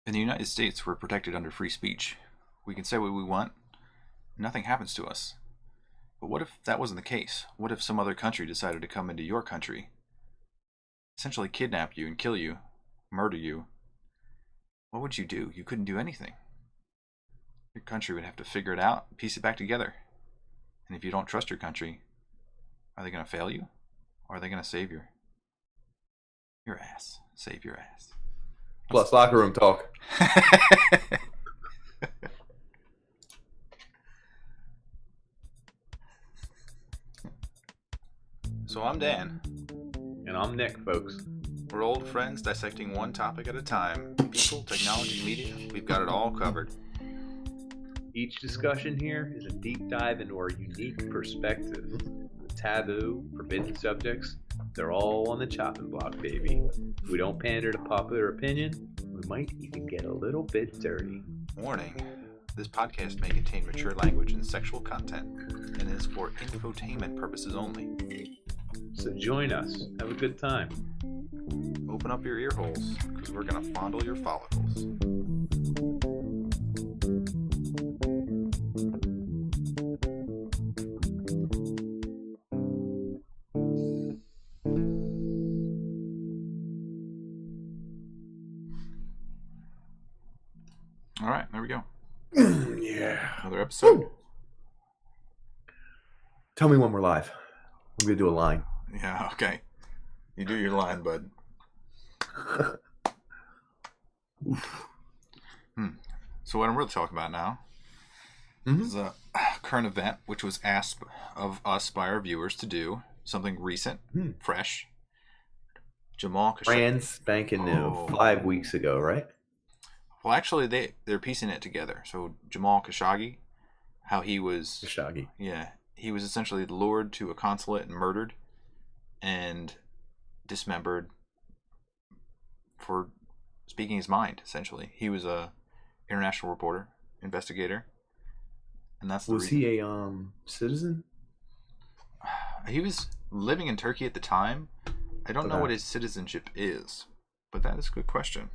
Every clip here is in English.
In the United States, we're protected under free speech. We can say what we want. Nothing happens to us. But what if that wasn't the case? What if some other country decided to come into your country, essentially kidnap you and kill you, murder you? What would you do? You couldn't do anything. Your country would have to figure it out, piece it back together. And if you don't trust your country, are they going to fail you? Or are they going to save your ass? Save your ass. Plus locker room talk. So I'm Dan. And I'm Nick, folks. We're old friends dissecting one topic at a time. People, technology, media, we've got it all covered. Each discussion here is a deep dive into our unique perspective. The taboo, forbidden subjects, they're all on the chopping block, baby. We don't pander to popular opinion. We might even get a little bit dirty. Warning, this podcast may contain mature language and sexual content, and is for infotainment purposes only. So join us. Have a good time. Open up your ear holes, because we're going to fondle your follicles. All right, there we go. Yeah. Another episode. Tell me when we're live. I'm going to do a line. Yeah, okay. You do your line, bud. So what I'm really talking about now is a current event which was asked of us by our viewers to do. Something recent, fresh. Jamal Khashoggi. Brand spanking new. 5 weeks ago, right? Well, actually, they're piecing it together. So Jamal Khashoggi, how he was... Khashoggi. Yeah. He was essentially lured to a consulate and murdered and dismembered for speaking his mind, essentially. He was a international reporter, investigator. And that's the reason. He a citizen? He was living in Turkey at the time. I don't know what his citizenship is, but that is a good question.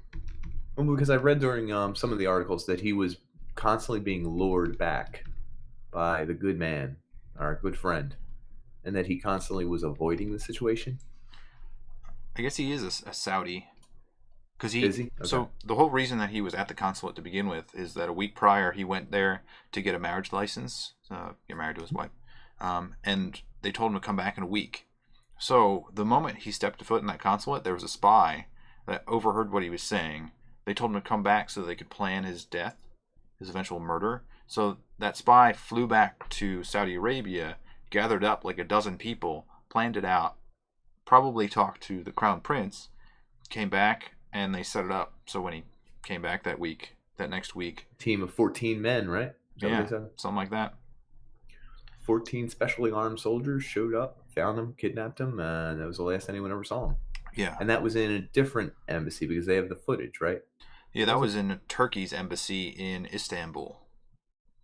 Well, because I read during some of the articles that he was constantly being lured back by the good man, our good friend, and that he constantly was avoiding the situation. I guess he is a Saudi. Is he? Okay. So the whole reason that he was at the consulate to begin with is that a week prior he went there to get a marriage license, get married to his wife, and they told him to come back in a week. So the moment he stepped foot in that consulate, there was a spy that overheard what he was saying. They told him to come back so they could plan his death, his eventual murder. So that spy flew back to Saudi Arabia, gathered up like a dozen people, planned it out, probably talked to the crown prince, came back, and they set it up. So when he came back that next week... Team of 14 men, right? Yeah, something like that. 14 specially armed soldiers showed up, found him, kidnapped him, and that was the last anyone ever saw him. Yeah. And that was in a different embassy because they have the footage, right? Yeah, that was in Turkey's embassy in Istanbul.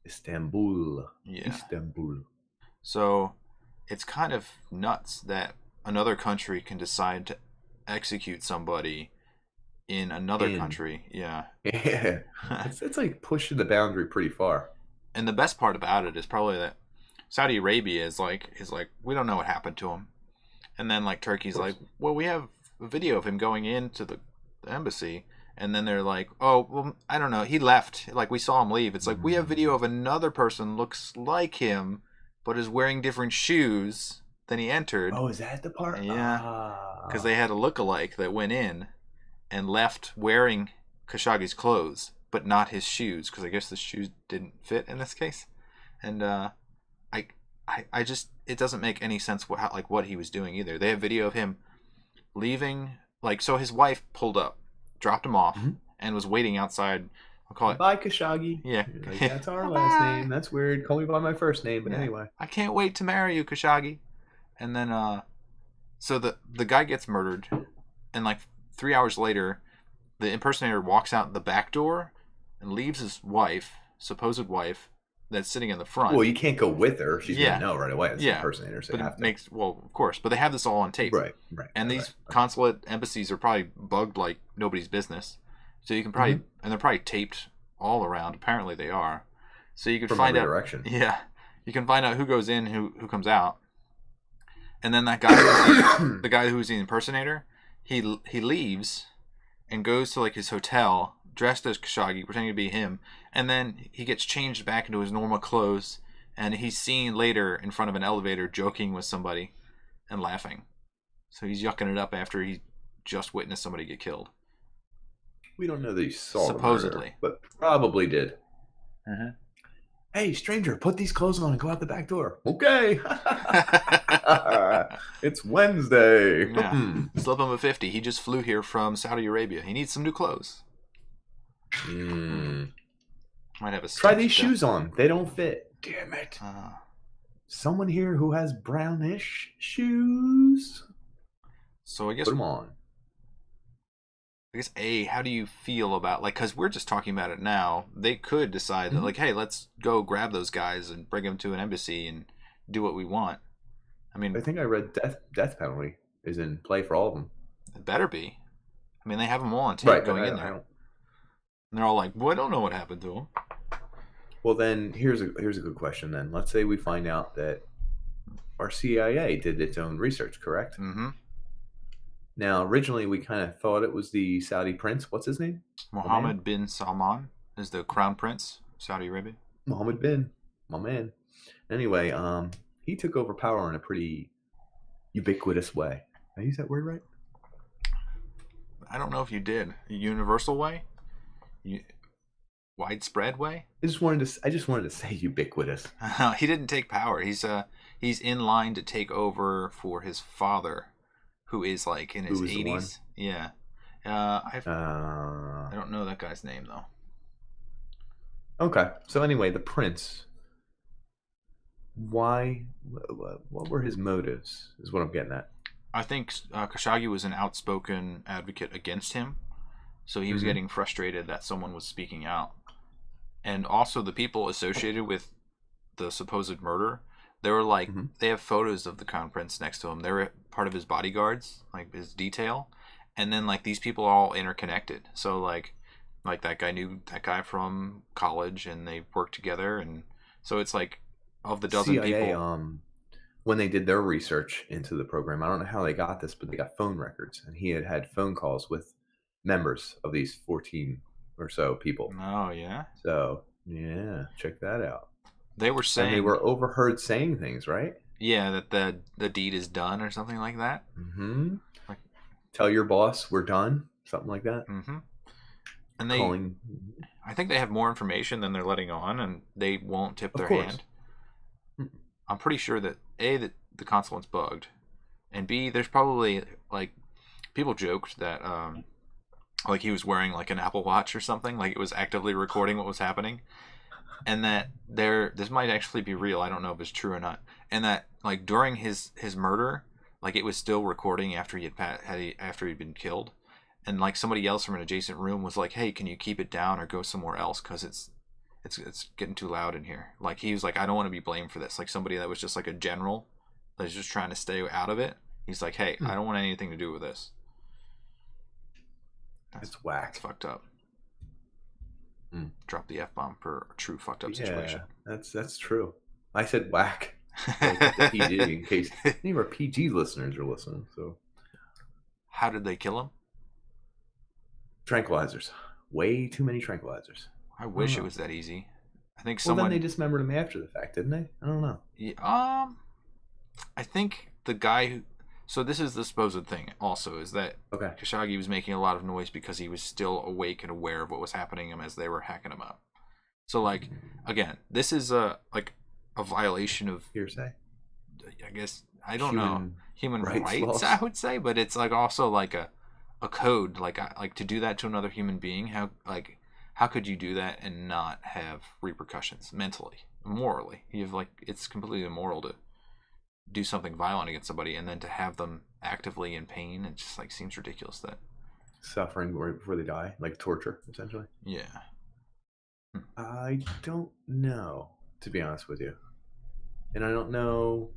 Istanbul. Yeah. Istanbul. So it's kind of nuts that another country can decide to execute somebody in another country. Yeah. Yeah. It's like pushing the boundary pretty far. And the best part about it is probably that Saudi Arabia is like we don't know what happened to him. And then like Turkey's like, well, we have a video of him going into the embassy. And then they're like, oh, well, I don't know. He left. Like, we saw him leave. It's like, we have video of another person looks like him, but is wearing different shoes than he entered. Oh, is that the part? Yeah. Because they had a look-alike that went in and left wearing Khashoggi's clothes, but not his shoes, because I guess the shoes didn't fit in this case. And I just, it doesn't make any sense what he was doing either. They have video of him leaving, so his wife pulled up, dropped him off, and was waiting outside. I'll call it. Bye, Khashoggi. Yeah. That's our last name. That's weird. Call me by my first name, but anyway. I can't wait to marry you, Khashoggi. And then, so the guy gets murdered, and 3 hours later, the impersonator walks out the back door and leaves his wife, supposed wife, that's sitting in the front. Well, you can't go with her. She's going to know right away. It's an impersonator. So of course. But they have this all on tape. Right. And these consulate embassies are probably bugged like nobody's business. So you can probably, and they're probably taped all around. Apparently they are. So you can From find every out. direction. Yeah, you can find out who goes in, who comes out, and then that guy, the guy who's the impersonator, he leaves and goes to like his hotel dressed as Khashoggi, pretending to be him, and then he gets changed back into his normal clothes, and he's seen later in front of an elevator joking with somebody and laughing. So he's yucking it up after he just witnessed somebody get killed. We don't know that he saw Supposedly, the murder, but probably did. Uh-huh. Hey, stranger, put these clothes on and go out the back door. Okay. It's Wednesday. Yeah. Slip him a 50. He just flew here from Saudi Arabia. He needs some new clothes. Might have a Try these shoes on. They don't fit. Damn it. Someone here who has brownish shoes. So I guess put them on. How do you feel about, like, because we're just talking about it now. They could decide that, like, hey, let's go grab those guys and bring them to an embassy and do what we want. I mean, I think I read death penalty is in play for all of them. It better be. I mean, they have them all on tape going in there. And they're all like, well, I don't know what happened to them. Well, then, here's a good question then. Let's say we find out that our CIA did its own research, correct? Mm-hmm. Now, originally, we kind of thought it was the Saudi prince. What's his name? Mohammed bin Salman is the crown prince of Saudi Arabia. Mohammed bin, my man. Anyway, he took over power in a pretty ubiquitous way. Did I use that word right? I don't know if you did. A universal way? Widespread way? I just wanted to say ubiquitous. He didn't take power. He's in line to take over for his father, who is like in his 80s. Yeah. I don't know that guy's name though. Okay. So anyway, the prince. Why? What were his motives? Is what I'm getting at. I think Khashoggi was an outspoken advocate against him, so he was getting frustrated that someone was speaking out, and also the people associated with the supposed murder. They were like, they have photos of the crown prince next to him. They were part of his bodyguards, like his detail. And then like these people are all interconnected. So like that guy knew that guy from college and they worked together. And so it's like of the dozen CIA, people. When they did their research into the program, I don't know how they got this, but they got phone records. And he had phone calls with members of these 14 or so people. Oh, yeah? So, yeah, check that out. They were saying, and they were overheard saying things, right? Yeah, that the deed is done or something like that. Mm-hmm. Like, tell your boss we're done, something like that. Mm-hmm. And I think they have more information than they're letting on, and they won't tip their hand. I'm pretty sure that that the consulate's bugged, and B, there's probably like people joked that like he was wearing like an Apple Watch or something, like it was actively recording what was happening. And that this might actually be real. I don't know if it's true or not. And that like during his murder, like it was still recording after after he'd been killed, and like somebody else from an adjacent room was like, "Hey, can you keep it down or go somewhere else? Because it's getting too loud in here." Like he was like, "I don't want to be blamed for this." Like somebody that was just like a general that was just trying to stay out of it. He's like, "Hey, I don't want anything to do with this." That's whack. It's fucked up. Drop the F-bomb per true fucked up situation. That's true. I said whack. Like PG in case any of our PG listeners are listening. So, how did they kill him? Tranquilizers. Way too many tranquilizers. I wish it was that easy. I think Well, then they dismembered him after the fact, didn't they? I don't know. Yeah, I think the guy who. So this is the supposed thing also, is that Khashoggi was making a lot of noise because he was still awake and aware of what was happening to him as they were hacking him up. So like, again, this is a violation of hearsay. I guess, I don't know, human rights I would say, but it's like also like a code, like to do that to another human being. How could you do that and not have repercussions mentally, morally? You have it's completely immoral to do something violent against somebody and then to have them actively in pain. It just seems ridiculous that suffering right before they die, like torture essentially. Yeah. I don't know, to be honest with you, and I don't know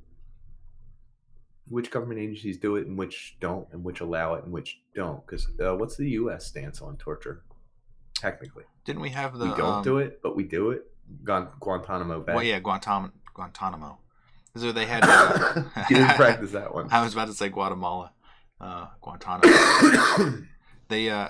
which government agencies do it and which don't, and which allow it and which don't, because what's the U.S. stance on torture? technically. Didn't we have the? We don't do it, but we do it. Guantanamo Bay. Well, yeah, Guantanamo. So they had. You didn't practice that one. I was about to say Guatemala, Guantanamo. They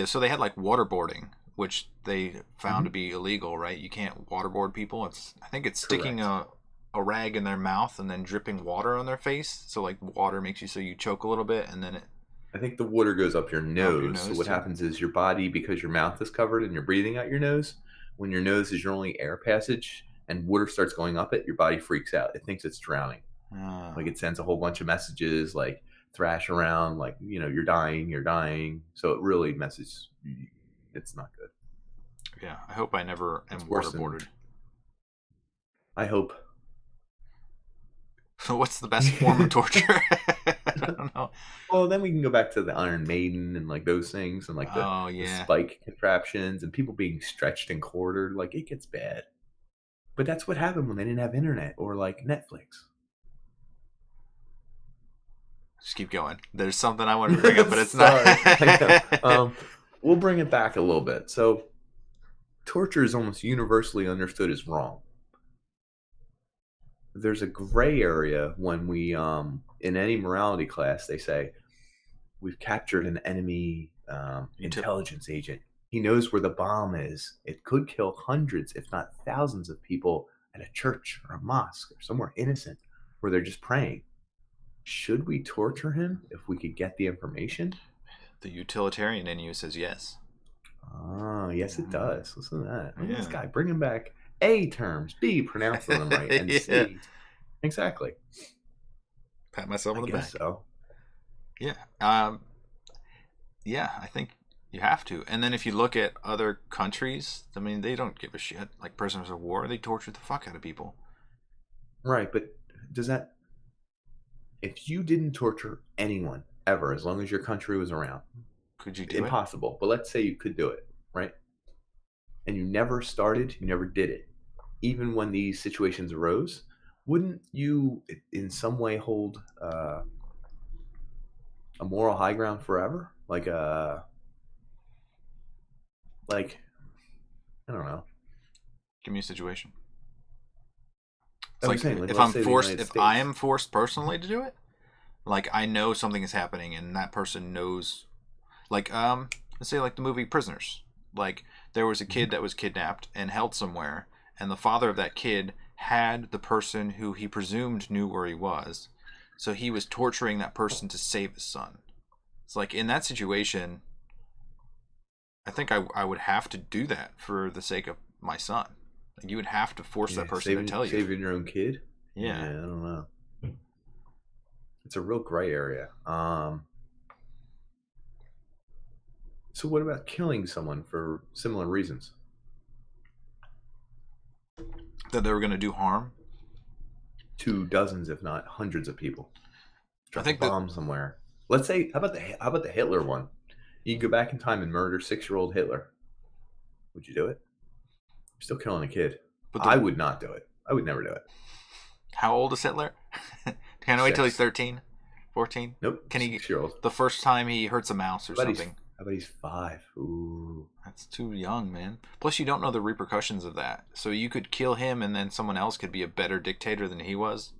so they had like waterboarding, which they found to be illegal, right? You can't waterboard people. I think it's sticking a rag in their mouth and then dripping water on their face. So like water makes you so you choke a little bit, and then I think the water goes up your nose. So what happens is your body, because your mouth is covered and you're breathing out your nose, when your nose is your only air passage and water starts going up it, your body freaks out. It thinks it's drowning. Like it sends a whole bunch of messages like thrash around, like, you're dying. So it really messes. It's not good. Yeah, I hope I never am waterboarded. I hope. So what's the best form of torture? I don't know. Well, then we can go back to the Iron Maiden and like those things and like the spike contraptions and people being stretched and quartered. Like it gets bad. But that's what happened when they didn't have internet or like Netflix. Just keep going. There's something I wanted to bring up, but it's not. We'll bring it back a little bit. So torture is almost universally understood as wrong. There's a gray area when we, in any morality class, they say, we've captured an enemy intelligence agent. He knows where the bomb is. It could kill hundreds, if not thousands of people at a church or a mosque or somewhere innocent where they're just praying. Should we torture him if we could get the information? The utilitarian in you says yes. Oh, yes, it does. Listen to that. Yeah. This guy bringing back A terms, B pronouncing them right, and C. Exactly. Pat myself on the back. So. Yeah. Yeah, I think you have to. And then if you look at other countries, I mean, they don't give a shit. Like prisoners of war, they torture the fuck out of people. Right, but does that... If you didn't torture anyone ever, as long as your country was around, could you do Impossible. But let's say you could do it, right? And you never started, you never did it. Even when these situations arose, wouldn't you in some way hold a moral high ground forever? Like I don't know. Give me a situation. Like, if I am forced personally to do it, like I know something is happening and that person knows, like let's say like the movie Prisoners, like there was a kid that was kidnapped and held somewhere, and the father of that kid had the person who he presumed knew where he was, so he was torturing that person to save his son. It's like in that situation, I think I would have to do that for the sake of my son. Like you would have to force that person to tell you. Saving your own kid? Yeah. I don't know. It's a real gray area. So what about killing someone for similar reasons? That they were going to do harm? To dozens, if not hundreds of people. Drop I think a bomb somewhere. Let's say, how about the Hitler one? You can go back in time and murder 6-year-old Hitler. Would you do it? You're still killing a kid. But I would not do it. I would never do it. How old is Hitler? Can I wait till he's 13? 14? Nope. Can he? 6-year-old. The first time he hurts a mouse or something. How about he's 5? Ooh. That's too young, man. Plus, you don't know the repercussions of that. So you could kill him, and then someone else could be a better dictator than he was,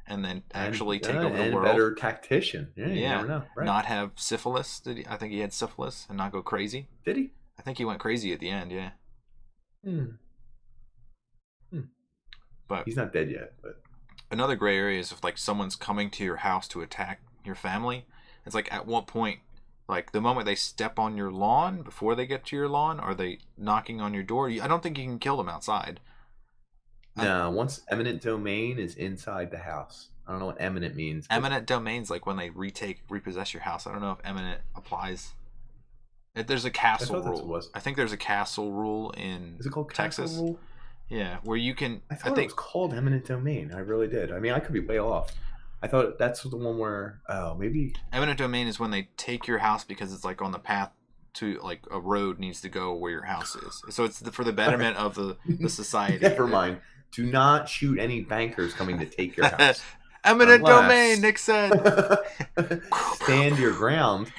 and then actually take over the world. And a better tactician. Yeah, you never know. Right. Not have syphilis. I think he had syphilis, and not go crazy. Did he? I think he went crazy at the end. Yeah. But he's not dead yet. But another gray area is if like someone's coming to your house to attack your family. It's like at what point, like the moment they step on your lawn, before they get to your lawn, are they knocking on your door? I don't think you can kill them outside. No, once eminent domain is inside the house. I don't know what eminent means. Eminent domain's like when they repossess your house. I don't know if eminent applies. There's a castle rule. I think there's a castle rule in Is it called Texas. Castle rule? Yeah, where you can. I think it was called eminent domain. I really did. I mean, I could be way off. I thought that's the one where maybe eminent domain is when they take your house because it's like on the path to like a road needs to go where your house is. So it's for the betterment of the society. Never mind. Do not shoot any bankers coming to take your house. Eminent domain, Nick said. Stand your ground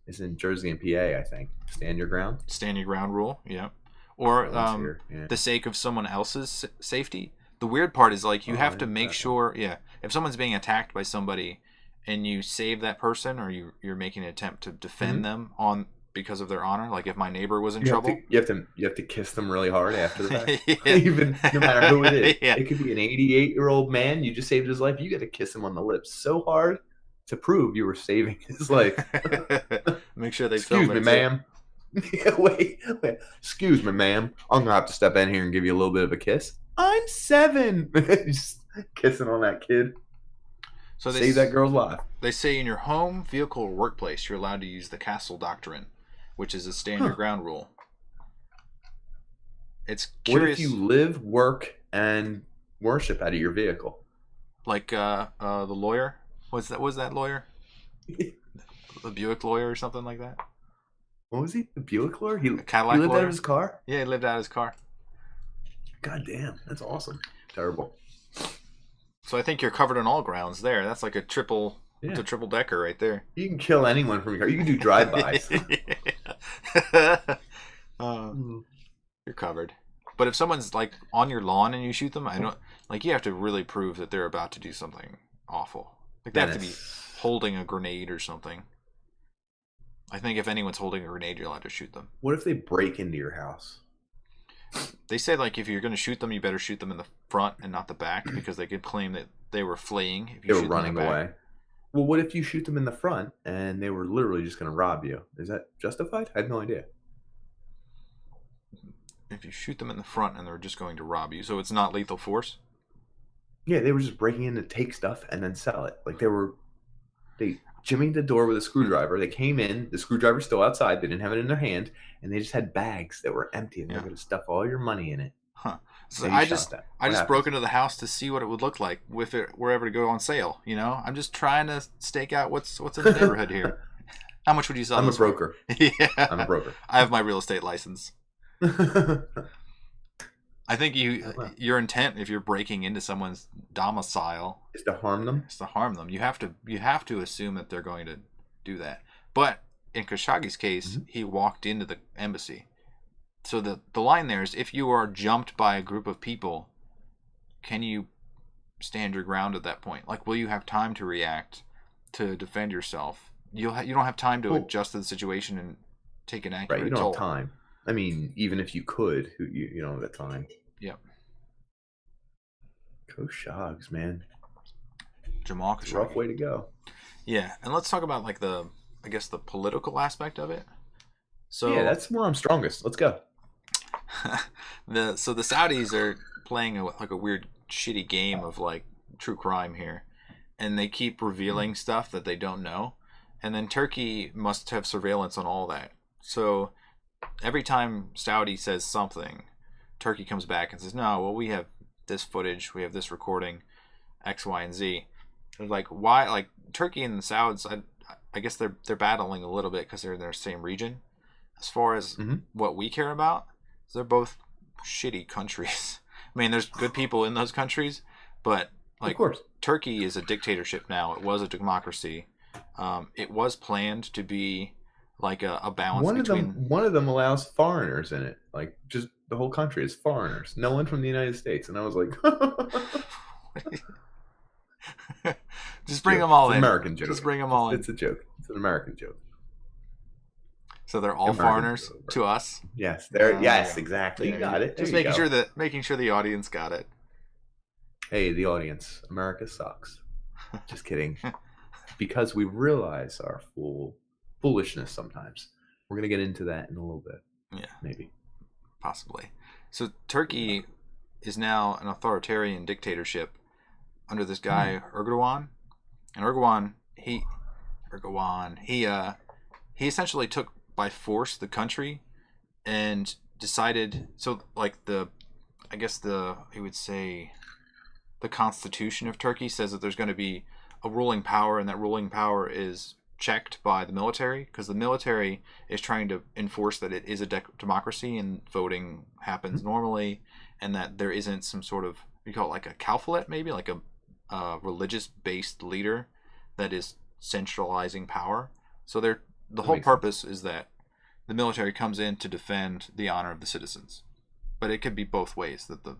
It's in Jersey and PA, I think. Stand your ground. Stand your ground rule, yeah. Or Yeah. the sake of someone else's safety. The weird part is like you have to make sure, if someone's being attacked by somebody and you save that person, or you're making an attempt to defend them on because of their honor. Like if my neighbor was in trouble, you have to kiss them really hard after the fact. Even no matter who it is, it could be an 88-year-old man. You just saved his life. You got to kiss him on the lips so hard to prove you were saving his life. Make sure they Excuse me, ma'am. Wait. Excuse me, ma'am. I'm gonna have to step in here and give you a little bit of a kiss. I'm 7. Just kissing on that kid. So save that girl's life. They say in your home, vehicle, or workplace, you're allowed to use the castle doctrine, which is a stand your ground rule. It's curious. What if you live, work, and worship out of your vehicle? Like the lawyer? Was that lawyer? The Buick lawyer or something like that? What was he? The Buick lawyer? He lived lawyer? out of his car? Yeah, he lived out of his car. God damn, that's awesome. Terrible. So I think you're covered on all grounds there. That's like a triple decker right there. You can kill anyone from your car. You can do drive-bys. You're covered. But if someone's like on your lawn and you shoot them, you have to really prove that they're about to do something awful. Like they have to be holding a grenade or something. I think if anyone's holding a grenade, you're allowed to shoot them. What if they break into your house? They say like if you're going to shoot them, you better shoot them in the front and not the back, because they could claim that they were fleeing. If you they were running away. Well, what if you shoot them in the front and they were literally just going to rob you? Is that justified? I have no idea. If you shoot them in the front and they're just going to rob you, so it's not lethal force? Yeah, they were just breaking in to take stuff and then sell it. Like they jimmied the door with a screwdriver. They came in, the screwdriver's still outside. They didn't have it in their hand, and they just had bags that were empty, and they were going to stuff all your money in it. Huh. So I just broke into the house to see what it would look like if it were ever to go on sale. You know, I'm just trying to stake out what's in the neighborhood here. How much would you sell? I'm a broker. Yeah, I'm a broker. I have my real estate license. I think your intent, if you're breaking into someone's domicile, is to harm them. Is to harm them. You have to assume that they're going to do that. But in Khashoggi's case, he walked into the embassy. So the line there is, if you are jumped by a group of people, can you stand your ground at that point? Like, will you have time to react, to defend yourself? You don't have time to adjust to the situation and take an accurate Right, you don't toll. have time. I mean, even if you could, you don't have the time. Yep. Khashoggi, man. Jamal Khashoggi. Rough way to go. Yeah, and let's talk about like the political aspect of it. So yeah, that's where I'm strongest. Let's go. The Saudis are playing a weird shitty game of like true crime here, and they keep revealing stuff that they don't know, and then Turkey must have surveillance on all that. So every time Saudi says something, Turkey comes back and says, no, well, we have this footage, we have this recording, X, Y, and Z. And like, why? Like, Turkey and the Sauds, I guess they're battling a little bit because they're in their same region. As far as what we care about, they're both shitty countries. I mean, there's good people in those countries, but like, of course. Turkey is a dictatorship now. It was a democracy. It was planned to be like a balance between... One of them allows foreigners in it. Like, just the whole country is foreigners. No one from the United States. And I was like... Just bring them all in. American joke. Just bring them all in. It's a joke. It's an American joke. So they're all foreigners to us? Yes. Yes, exactly. You got it. Just making sure the audience got it. Hey, the audience. America sucks. Just kidding. Because we realize our foolishness sometimes. We're going to get into that in a little bit. Yeah. Maybe. Possibly. So Turkey is now an authoritarian dictatorship under this guy, Erdogan. And Erdogan, he essentially took by force the country and decided, so like the Constitution of Turkey says that there's going to be a ruling power, and that ruling power is checked by the military, because the military is trying to enforce that it is a democracy and voting happens normally, and that there isn't some sort of, you call it like a caliphate, maybe like a religious based leader that is centralizing power. So the whole purpose is that the military comes in to defend the honor of the citizens, but it could be both ways that the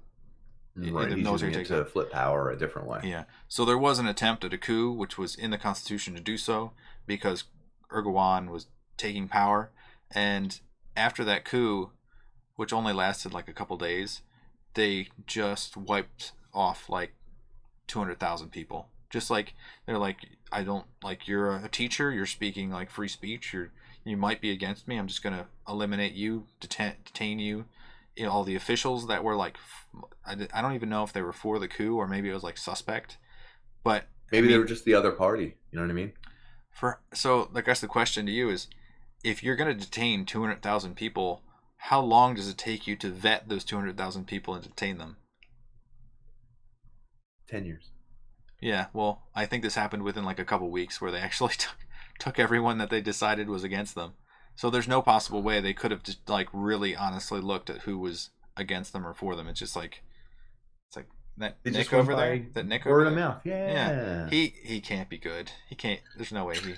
military takes to flip power a different way. Yeah. So there was an attempt at a coup, which was in the Constitution to do so, because Erdogan was taking power, and after that coup, which only lasted like a couple days, they just wiped off like 200,000 people. Just like they're like, I don't like, you're a teacher, you're speaking like free speech, you might be against me, I'm just gonna eliminate you, detain you. You know, all the officials that were like, I don't even know if they were for the coup or maybe it was like suspect, but maybe they were just the other party. You know what I mean? So I guess the question to you is, if you're going to detain 200,000 people, how long does it take you to vet those 200,000 people and detain them? 10 years. Yeah, well, I think this happened within like a couple weeks where they actually took everyone that they decided was against them. So there's no possible way they could have just like really honestly looked at who was against them or for them. It's just like, that Nick over there. That Nick over there. Word of mouth. Yeah. He can't be good. He can't. There's no way he.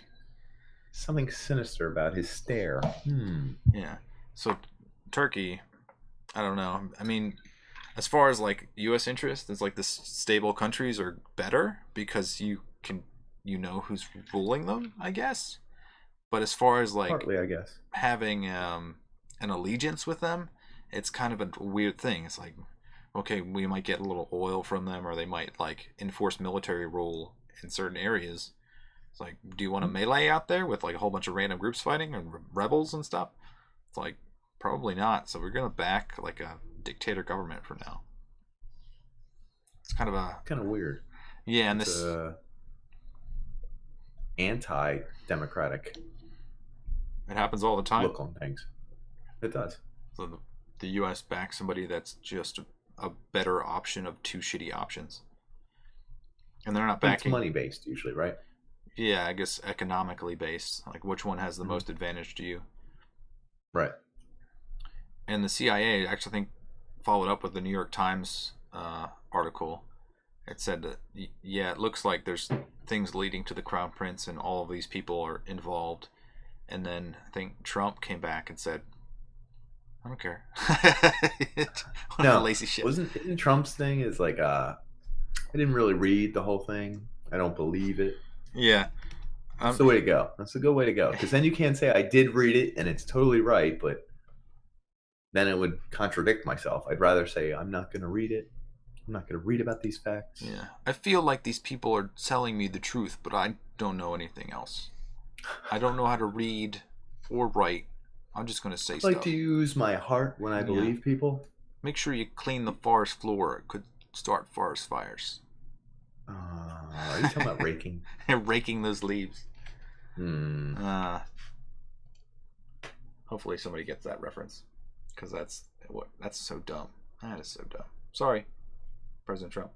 Something sinister about his stare. Yeah. So Turkey, I don't know. I mean, as far as like U.S. interest, it's like the stable countries are better because you know who's ruling them, I guess. But as far as like partly, I guess, having an allegiance with them, it's kind of a weird thing. It's like, okay, we might get a little oil from them, or they might like enforce military rule in certain areas. It's like, do you want a melee out there with like a whole bunch of random groups fighting and rebels and stuff? It's like, probably not. So we're gonna back like a dictator government for now. It's kind of weird. Yeah, and it's this anti-democratic. It happens all the time. Look on things. It does. So the U.S. backs somebody that's just a better option of two shitty options, and they're not backing. It's money based usually, right? Yeah, I guess economically based. Like which one has the most advantage to you? Right. And the CIA actually think followed up with the New York Times article. It said that yeah, it looks like there's things leading to the Crown Prince, and all of these people are involved. And then I think Trump came back and said, I don't care. No, lazy shit. Wasn't Trump's thing is like I didn't really read the whole thing. I don't believe it. Yeah. That's the way to go. That's a good way to go. Because then you can't say I did read it and it's totally right, but then it would contradict myself. I'd rather say I'm not going to read it. I'm not going to read about these facts. Yeah. I feel like these people are telling me the truth, but I don't know anything else. I don't know how to read or write. I'm just going to say stuff. I like to use my heart when I believe people. Make sure you clean the forest floor. It could start forest fires. Are you talking about raking? Raking those leaves. Hopefully somebody gets that reference. Because that's so dumb. That is so dumb. Sorry, President Trump.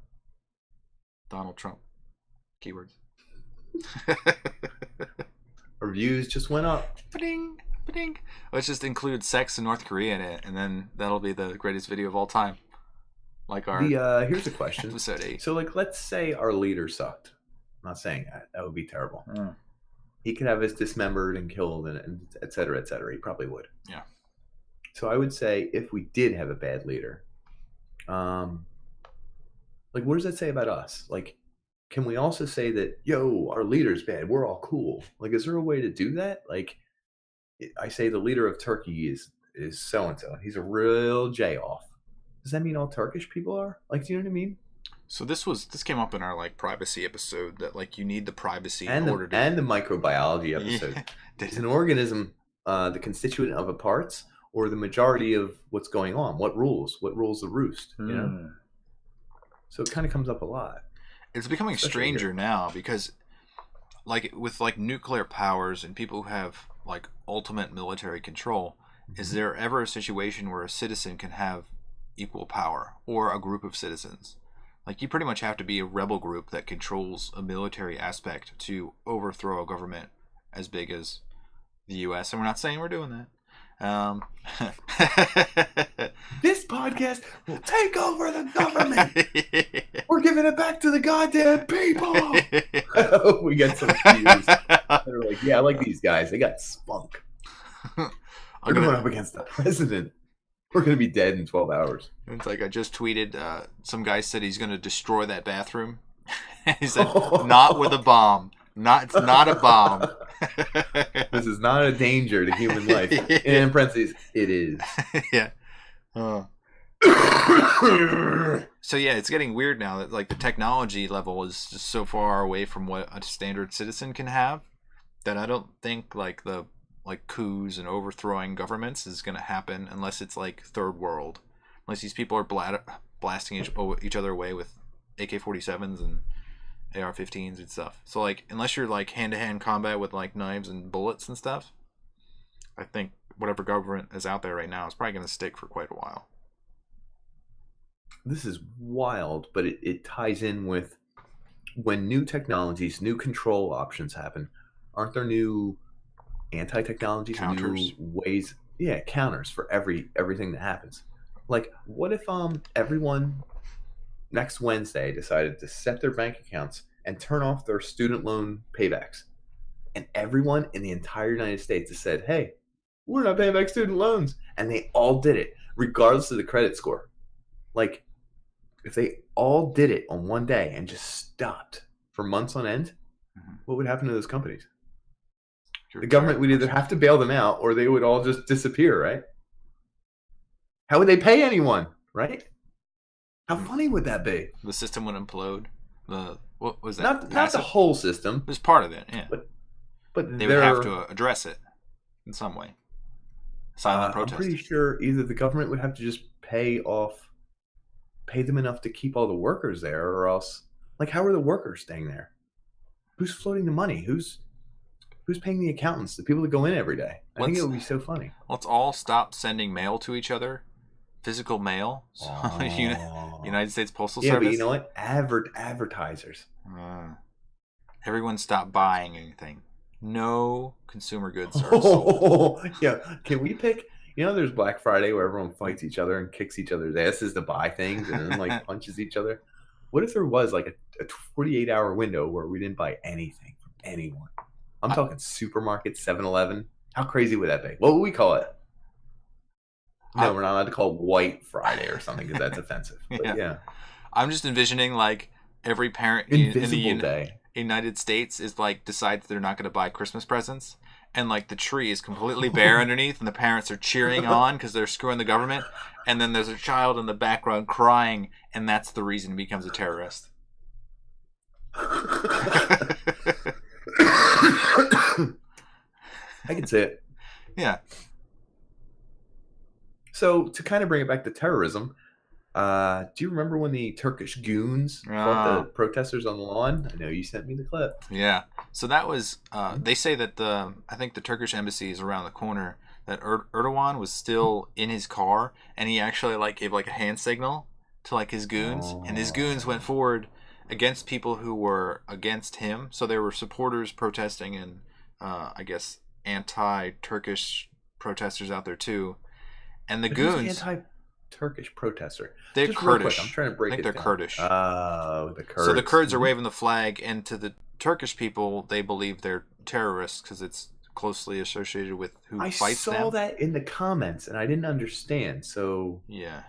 Donald Trump. Keywords. Our views just went up. Ba-ding, ba-ding. Let's just include sex in North Korea in it, and then that'll be the greatest video of all time. Like our here's a question. Episode 8. So like, let's say our leader sucked. I'm not saying that. That would be terrible. He could have us dismembered and killed, and et cetera, et cetera. He probably would. Yeah. So I would say if we did have a bad leader, like what does that say about us? Like, can we also say that, yo, our leader's bad, we're all cool? Like, is there a way to do that? Like, I say the leader of Turkey is so-and-so, and he's a real J-off. Does that mean all Turkish people are? Like, do you know what I mean? So this came up in our like privacy episode, that like you need the privacy and in order to... And the microbiology episode. Yeah. Is an organism the constituent of a parts, or the majority of what's going on? What rules the roost? You know? So it kind of comes up a lot. It's becoming stranger now because, like, with like nuclear powers and people who have like ultimate military control, is there ever a situation where a citizen can have equal power, or a group of citizens? Like, you pretty much have to be a rebel group that controls a military aspect to overthrow a government as big as the U.S. And we're not saying we're doing that. This podcast will take over the government. We're We're giving it back to the goddamn people. We get some views. They're like, yeah, I like these guys. They got spunk. They're going up against the president. We're going to be dead in 12 hours. It's like I just tweeted, some guy said he's going to destroy that bathroom. He said, not with a bomb. It's not a bomb. This is not a danger to human life. And in parentheses, it is. Yeah. So yeah, it's getting weird now that like the technology level is just so far away from what a standard citizen can have that I don't think like the coups and overthrowing governments is going to happen unless it's like third world, unless these people are blasting each other away with AK-47s and AR-15s and stuff. So like unless you're like hand-to-hand combat with like knives and bullets and stuff, I think whatever government is out there right now is probably going to stick for quite a while. This is wild, but it ties in with when new technologies, new control options happen. Aren't there new anti-technologies, counters, new ways? Yeah, counters for everything that happens. Like, what if everyone next Wednesday decided to set their bank accounts and turn off their student loan paybacks, and everyone in the entire United States has said, "Hey, we're not paying back student loans," and they all did it, regardless of the credit score. Like, if they all did it on one day and just stopped for months on end, what would happen to those companies? The government would either have to bail them out or they would all just disappear, right? How would they pay anyone, right? How funny would that be? The system would implode. What was that? Not the whole system. It was part of it, yeah. But they would have to address it in some way. Silent protest. I'm pretty sure either the government would have to just pay them enough to keep all the workers there, or else, like, how are the workers staying there? Who's floating the money? Who's paying the accountants, the people that go in every day? I think it would be so funny. Let's all stop sending mail to each other, physical mail. United States Postal Service. Yeah, but you know what? Advertisers. Everyone stop buying anything. No consumer goods are sold. Yeah, can we pick? You know, there's Black Friday where everyone fights each other and kicks each other's asses to buy things and then like punches each other. What if there was like a 48-hour window where we didn't buy anything from anyone? I'm talking supermarket, 7-Eleven. How crazy would that be? What would we call it? No, we're not allowed to call it White Friday or something because that's offensive. But yeah. I'm just envisioning like every parent in the United States is like decides they're not going to buy Christmas presents, and like the tree is completely bare underneath, and the parents are cheering on because they're screwing the government, and then there's a child in the background crying, and that's the reason he becomes a terrorist. I can see it. Yeah. So to kind of bring it back to terrorism, do you remember when the Turkish goons fought the protesters on the lawn? I know you sent me the clip. Yeah. So that was, they say that I think the Turkish embassy is around the corner, that Erdogan was still in his car, and he actually like gave like a hand signal to like his goons, and his goons went forward against people who were against him. So there were supporters protesting and I guess anti-Turkish protesters out there too. And the goons... Turkish protester. They're just Kurdish. Quick, I'm trying to break it down. They're Kurdish. Oh, the Kurds. So the Kurds are waving the flag, and to the Turkish people, they believe they're terrorists because it's closely associated with who fights them. I saw that in the comments, and I didn't understand. So yeah.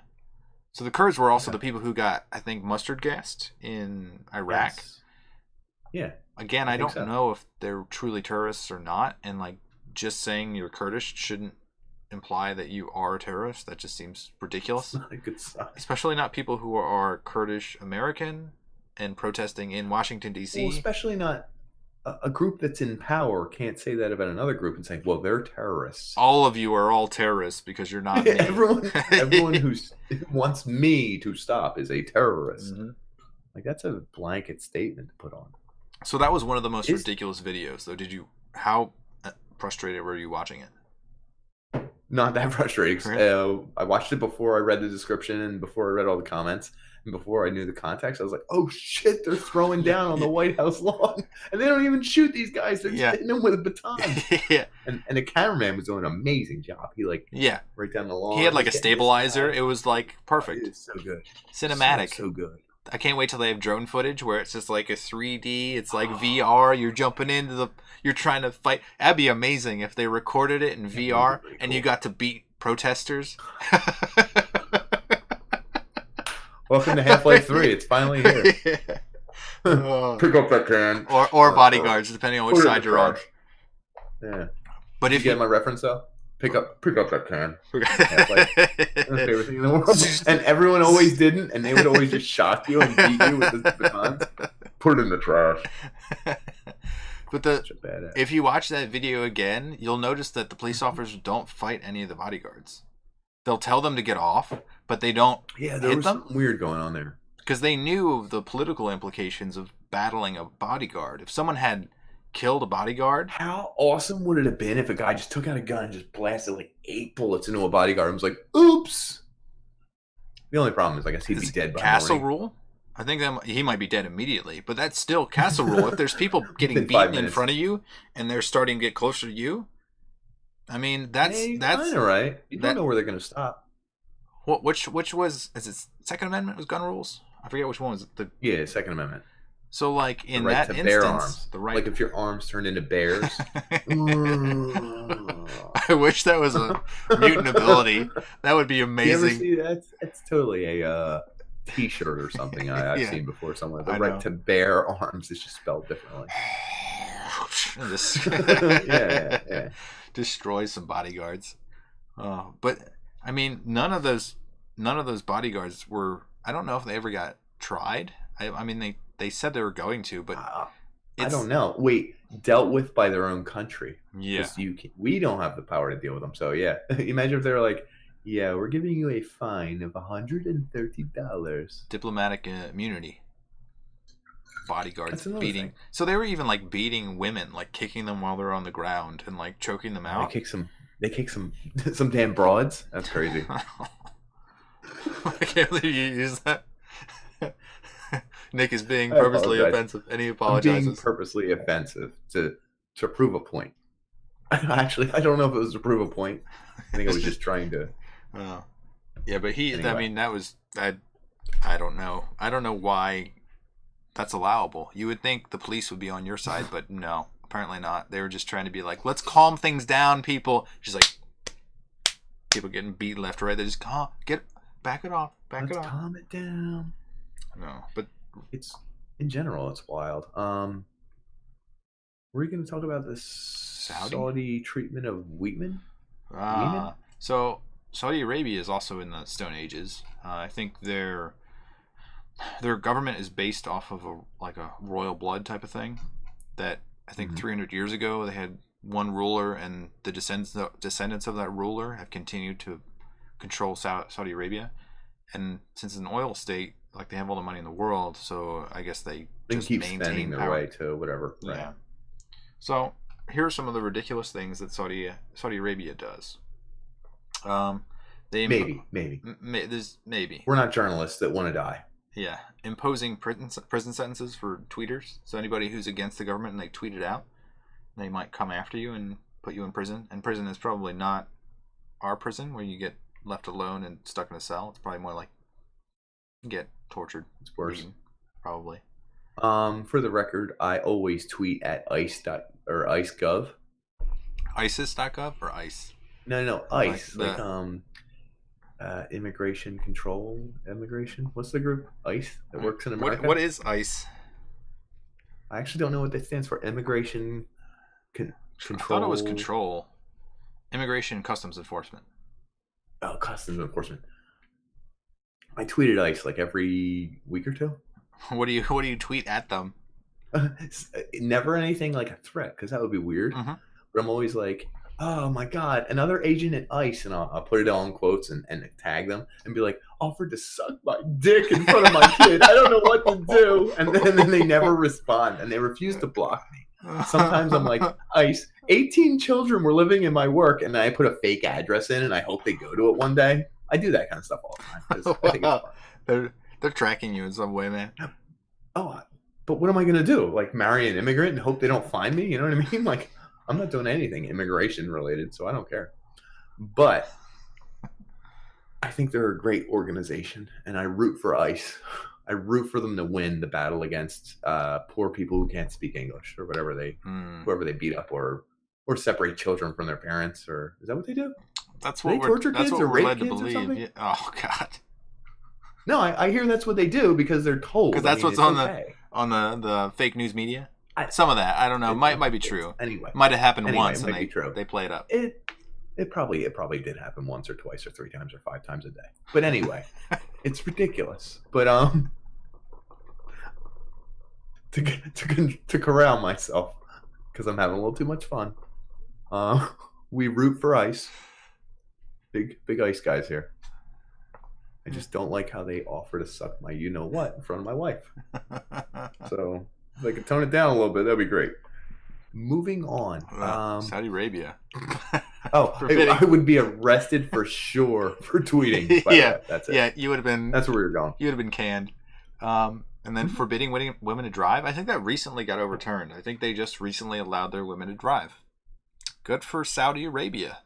So the Kurds were also the people who got, I think, mustard gassed in Iraq. Yes. Yeah. Again, I don't know if they're truly terrorists or not, and like just saying you're Kurdish shouldn't imply that you are a terrorist. That just seems ridiculous. Not a good sign. Especially not people who are Kurdish American and protesting in Washington, D.C. Well, especially not a group that's in power can't say that about another group and say, well, they're terrorists. All of you are all terrorists because you're not me. Everyone who wants me to stop is a terrorist. Mm-hmm. Like, that's a blanket statement to put on. So that was one of the most ridiculous videos, though. How frustrated were you watching it? Not that frustrating. Really? I watched it before I read the description and before I read all the comments and before I knew the context. I was like, oh shit, they're throwing down on the White House lawn. And they don't even shoot these guys. They're just hitting them with a baton. Yeah. And the cameraman was doing an amazing job. He right down the lawn. He had like a stabilizer. It was like perfect. It's so good. Cinematic. So good. I can't wait till they have drone footage where it's just like a 3D. It's like VR. You're jumping into you're trying to fight. That'd be amazing if they recorded it in VR and you got to beat protesters. Welcome to Half-Life 3. It's finally here. Pick up that can. Or bodyguards, depending on which side you're on. Yeah. But if you get my reference though? Pick up that can. Half-Life. My favorite thing in the world. And everyone always didn't, and they would always just shock you and beat you with the batons. Put it in the trash. But if you watch that video again, you'll notice that the police officers don't fight any of the bodyguards. They'll tell them to get off, but they don't there was hit them. Something weird going on there. Because they knew of the political implications of battling a bodyguard. If someone had killed a bodyguard... How awesome would it have been if a guy just took out a gun and just blasted like 8 bullets into a bodyguard and was like, oops! The only problem is, I guess, he'd be dead by Castle morning. rule? I think he might be dead immediately, but that's still castle rule. If there's people getting beaten in front of you and they're starting to get closer to you, I mean, that's kind of right. You don't know where they're going to stop. Which was, is it Second Amendment was gun rules? I forget which one was it. Second Amendment. So, like, in the right that to instance, bear arms. the right... Like, if your arms turned into bears. I wish that was a mutant ability. That would be amazing. You ever see that? It's totally a T-shirt or something I've seen before somewhere. The right to bear arms is just spelled differently. Yeah. Destroy some bodyguards. But, I mean, none of those bodyguards were... I don't know if they ever got tried. I mean, they said they were going to, but I don't know. Wait, dealt with by their own country. Yeah, we don't have the power to deal with them. So yeah, imagine if they're like, yeah, we're giving you a fine of $130. Diplomatic immunity. Bodyguards beating. Thing. So they were even like beating women, like kicking them while they're on the ground and like choking them out. They kick some damn broads. That's crazy. I can't believe you use that. Nick is being purposely offensive, and he apologizes. I'm being purposely offensive to prove a point. Actually, I don't know if it was to prove a point. I think I was just trying to. Yeah, but anyway. I mean, that was I don't know. I don't know why that's allowable. You would think the police would be on your side, but no, apparently not. They were just trying to be like, let's calm things down, people. Just like people getting beat left or right. They just back it off. Let's calm it down. No, but it's in general, it's wild. Were we going to talk about this Saudi treatment of Wheatman? So Saudi Arabia is also in the Stone Ages. I think their government is based off of a royal blood type of thing. That I think 300 years ago they had one ruler, and the descendants of that ruler have continued to control Saudi Arabia. And since it's an oil state, like they have all the money in the world, so I guess they just keep maintain spending their power. way to whatever. Right. Yeah. So here are some of the ridiculous things that Saudi Arabia does. Maybe. We're not journalists that want to die. Yeah, imposing prison sentences for tweeters. So anybody who's against the government and they tweet it out, they might come after you and put you in prison. And prison is probably not our prison where you get left alone and stuck in a cell. It's probably more like you get tortured. It's worse, beaten, probably. For the record, I always tweet at ICE.gov. ISIS.gov or ICE? No, ICE. Immigration control. What's the group? ICE that works in America. What is ICE? I actually don't know what that stands for. Immigration control. I thought it was control. Immigration and Customs Enforcement. Oh, Customs Enforcement. I tweeted ICE like every week or two. What do you tweet at them? Never anything like a threat, because that would be weird. Mm-hmm. But I'm always like, oh my god, another agent at ICE, and I'll put it all in quotes and tag them and be like, offered to suck my dick in front of my kid. I don't know what to do. And then they never respond, and they refuse to block me. Sometimes I'm like, ICE, 18 children were living in my work, and I put a fake address in, and I hope they go to it one day. I do that kind of stuff all the time. I think it's fun. They're tracking you in some way, man. Oh, but what am I going to do? Like marry an immigrant and hope they don't find me? You know what I mean? Like, I'm not doing anything immigration related, so I don't care. But I think they're a great organization, and I root for ICE. I root for them to win the battle against poor people who can't speak English or whatever whoever they beat up or separate children from their parents, or is that what they do? That's Do what they we're torture that's kids what or we're rape led to kids or believe. something? Yeah. Oh God. No, I hear that's what they do because they're told. Because that's what's it's on okay. the fake news media. Some of that I don't know. Might be true. Anyway, might have happened once, it and might be true. they play it up. It probably did happen once or twice or 3 times or 5 times a day. But anyway, it's ridiculous. But to corral myself because I'm having a little too much fun. We root for ICE. Big ICE guys here. I just don't like how they offer to suck my you-know-what in front of my wife. So if I could tone it down a little bit, that'd be great. Moving on. Saudi Arabia. I would be arrested for sure for tweeting. Yeah, that's it. Yeah, you would have been. That's where we were going. You would have been canned. And then forbidding women to drive. I think that recently got overturned. I think they just recently allowed their women to drive. Good for Saudi Arabia.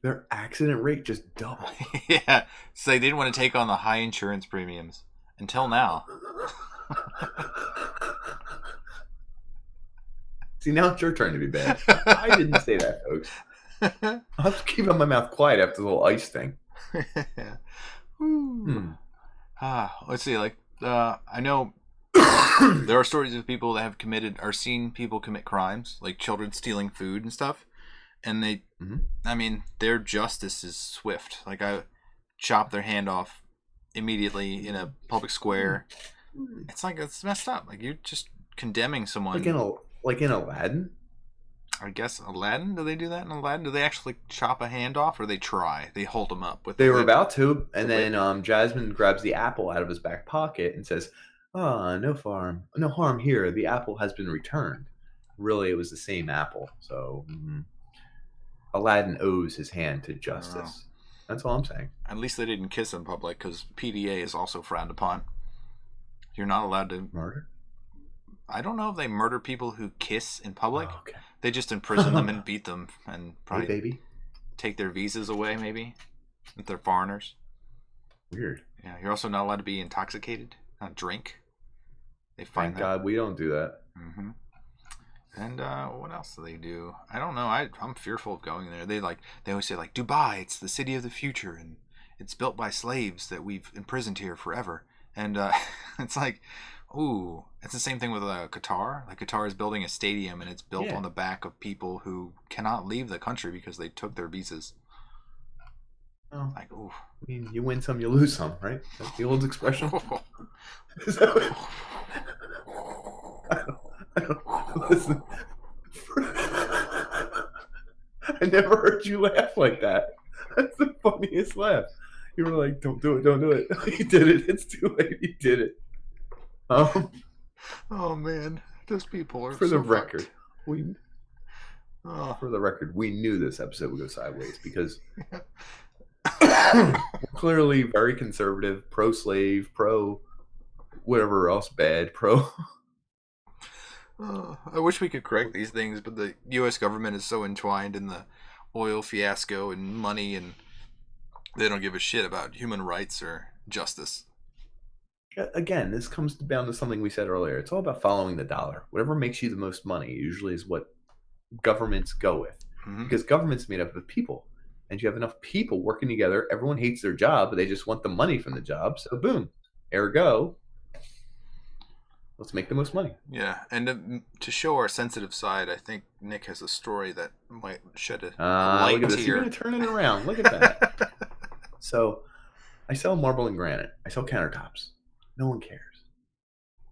Their accident rate just doubled. Yeah, so they didn't want to take on the high insurance premiums until now. See, now it's your turn to be bad. I didn't say that, folks. I'll just keep my mouth quiet after the little ICE thing. Let's see. I know there are stories of people that have committed or seen people commit crimes, like children stealing food and stuff. And they, I mean, their justice is swift. Like, I chop their hand off immediately in a public square. It's messed up. Like, you're just condemning someone. Like in Aladdin? I guess Aladdin? Do they do that in Aladdin? Do they actually chop a hand off, or they try? They hold them up with. They were about to, and then Jasmine grabs the apple out of his back pocket and says, no harm here. The apple has been returned." Really, it was the same apple. So Aladdin owes his hand to justice. That's all I'm saying. At least they didn't kiss in public, because PDA is also frowned upon. You're not allowed to murder. I don't know if they murder people who kiss in public. Oh, okay. They just imprison them and beat them and probably take their visas away, maybe, if they're foreigners. Weird. Yeah, you're also not allowed to be intoxicated, not drink. They find Thank God we don't do that. Mm-hmm. And what else do they do? I don't know. I'm fearful of going there. They always say Dubai, it's the city of the future, and it's built by slaves that we've imprisoned here forever. And it's like, ooh, it's the same thing with Qatar. Like, Qatar is building a stadium, and it's built on the back of people who cannot leave the country because they took their visas. Oh. Like, ooh. I mean, you win some, you lose some, right? That's the old expression. Is that what... I don't listen. I never heard you laugh like that. That's the funniest laugh. You were like, "Don't do it, don't do it." You did it. It's too late. You did it. Oh man, those people are. For so the record, fucked. For the record, we knew this episode would go sideways because we're clearly very conservative, pro-slave, pro whatever else bad, pro. I wish we could correct these things, but the U.S. government is so entwined in the oil fiasco and money, and they don't give a shit about human rights or justice. Again, this comes down to something we said earlier. It's all about following the dollar. Whatever makes you the most money usually is what governments go with. Mm-hmm. Because government's made up of people. And you have enough people working together. Everyone hates their job, but they just want the money from the job. So boom. Ergo, let's make the most money. Yeah, and to show our sensitive side, I think Nick has a story that might shed a light look at to this. your... You're going to turn it around. Look at that. So, I sell marble and granite. I sell countertops. No one cares.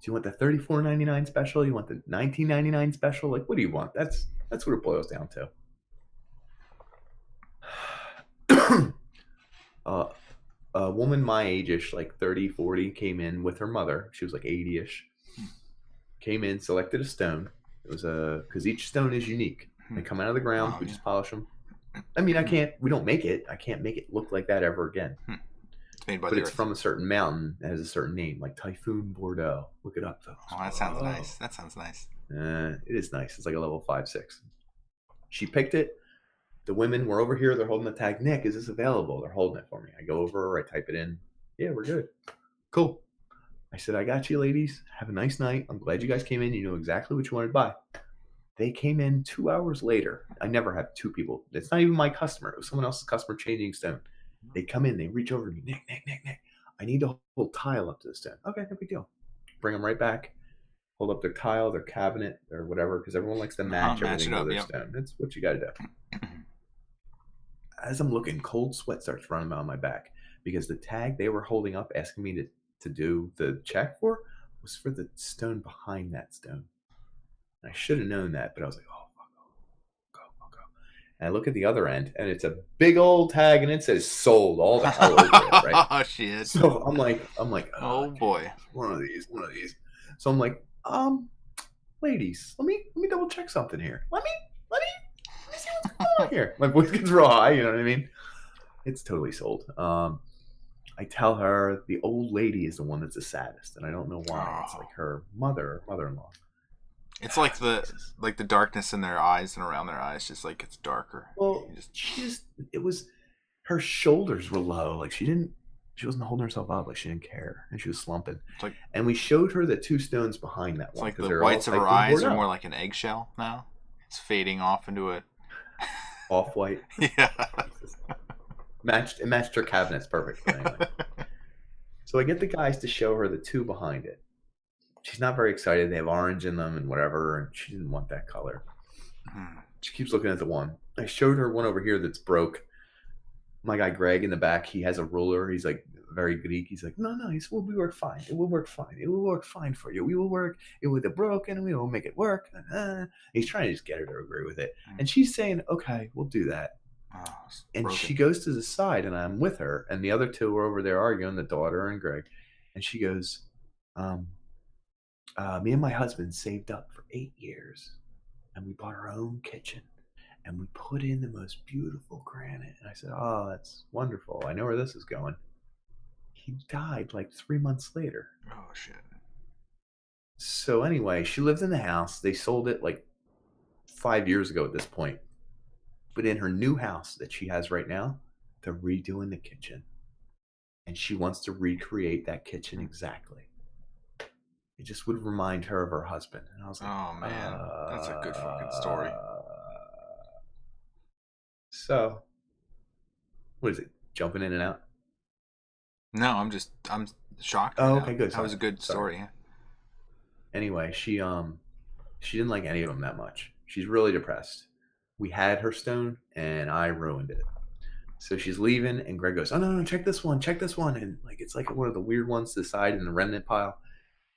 Do you want the $34.99 special? You want the $19.99 special? Like, what do you want? That's what it boils down to. A woman my age-ish, like 30, 40, came in with her mother. She was like 80-ish. Came in, selected a stone. It was because each stone is unique. They come out of the ground. We just polish them. I mean, we don't make it. I can't make it look like that ever again. It's made by but it's from a certain mountain that has a certain name, like Typhoon Bordeaux. Look it up, though. Oh, that sounds nice. That sounds nice. It is nice. It's like a level 5-6. She picked it. The women were over here. They're holding the tag. Nick, is this available? They're holding it for me. I go over. I type it in. Yeah, we're good. Cool. I said, I got you, ladies. Have a nice night. I'm glad you guys came in. You know exactly what you wanted to buy. They came in 2 hours later. I never have two people. It's not even my customer. It was someone else's customer changing stone. They come in. They reach over to me. Nick. I need to hold tile up to the stone. Okay, no big deal. Bring them right back. Hold up their tile, their cabinet, or whatever, because everyone likes to match everything to their stone. That's what you got to do. As I'm looking, cold sweat starts running down my back because the tag they were holding up, asking me to do the check for, was for the stone behind that stone. And I should have known that, but I was like, oh, go. And I look at the other end, and it's a big old tag, and it says sold all the hell over it, right? Oh, shit. So I'm like, oh boy. One of these. So I'm like, ladies, let me double check something here. Let me see what's going on here. My voice gets real high, you know what I mean? It's totally sold. I tell her the old lady is the one that's the saddest, and I don't know why. It's like her mother-in-law. It's like the darkness in their eyes and around their eyes, just like it's darker. Well, it was her shoulders were low, like she wasn't holding herself up, like she didn't care, and she was slumping. And we showed her the two stones behind that one. It's like the whites of her eyes are more like an eggshell now. It's fading off into a off-white. Yeah. It matched her cabinets perfectly. Anyway. So I get the guys to show her the two behind it. She's not very excited. They have orange in them and whatever, and she didn't want that color. She keeps looking at the one. I showed her one over here that's broke. My guy Greg in the back, he has a ruler. He's like very Greek. He's like, no, we work fine. It will work fine. It will work fine for you. We will work. It will be broken. We will make it work. He's trying to just get her to agree with it. And she's saying, okay, we'll do that. And she goes to the side, and I'm with her, and the other two are over there arguing, the daughter and Greg. And she goes, me and my husband saved up for 8 years, and we bought our own kitchen, and we put in the most beautiful granite. And I said, oh, that's wonderful. I know where this is going. He died like 3 months later. Oh, shit. So anyway, she lived in the house. They sold it like 5 years ago at this point. But in her new house that she has right now, they're redoing the kitchen. And she wants to recreate that kitchen exactly. It just would remind her of her husband. And I was like, oh, man. That's a good fucking story. So, what is it? Jumping in and out? No, I'm shocked. Oh, okay, good. That was a good story. Yeah. Anyway, she didn't like any of them that much. She's really depressed. We had her stone, and I ruined it. So she's leaving, and Greg goes, oh, no, check this one. And like it's like one of the weird ones to the side in the remnant pile.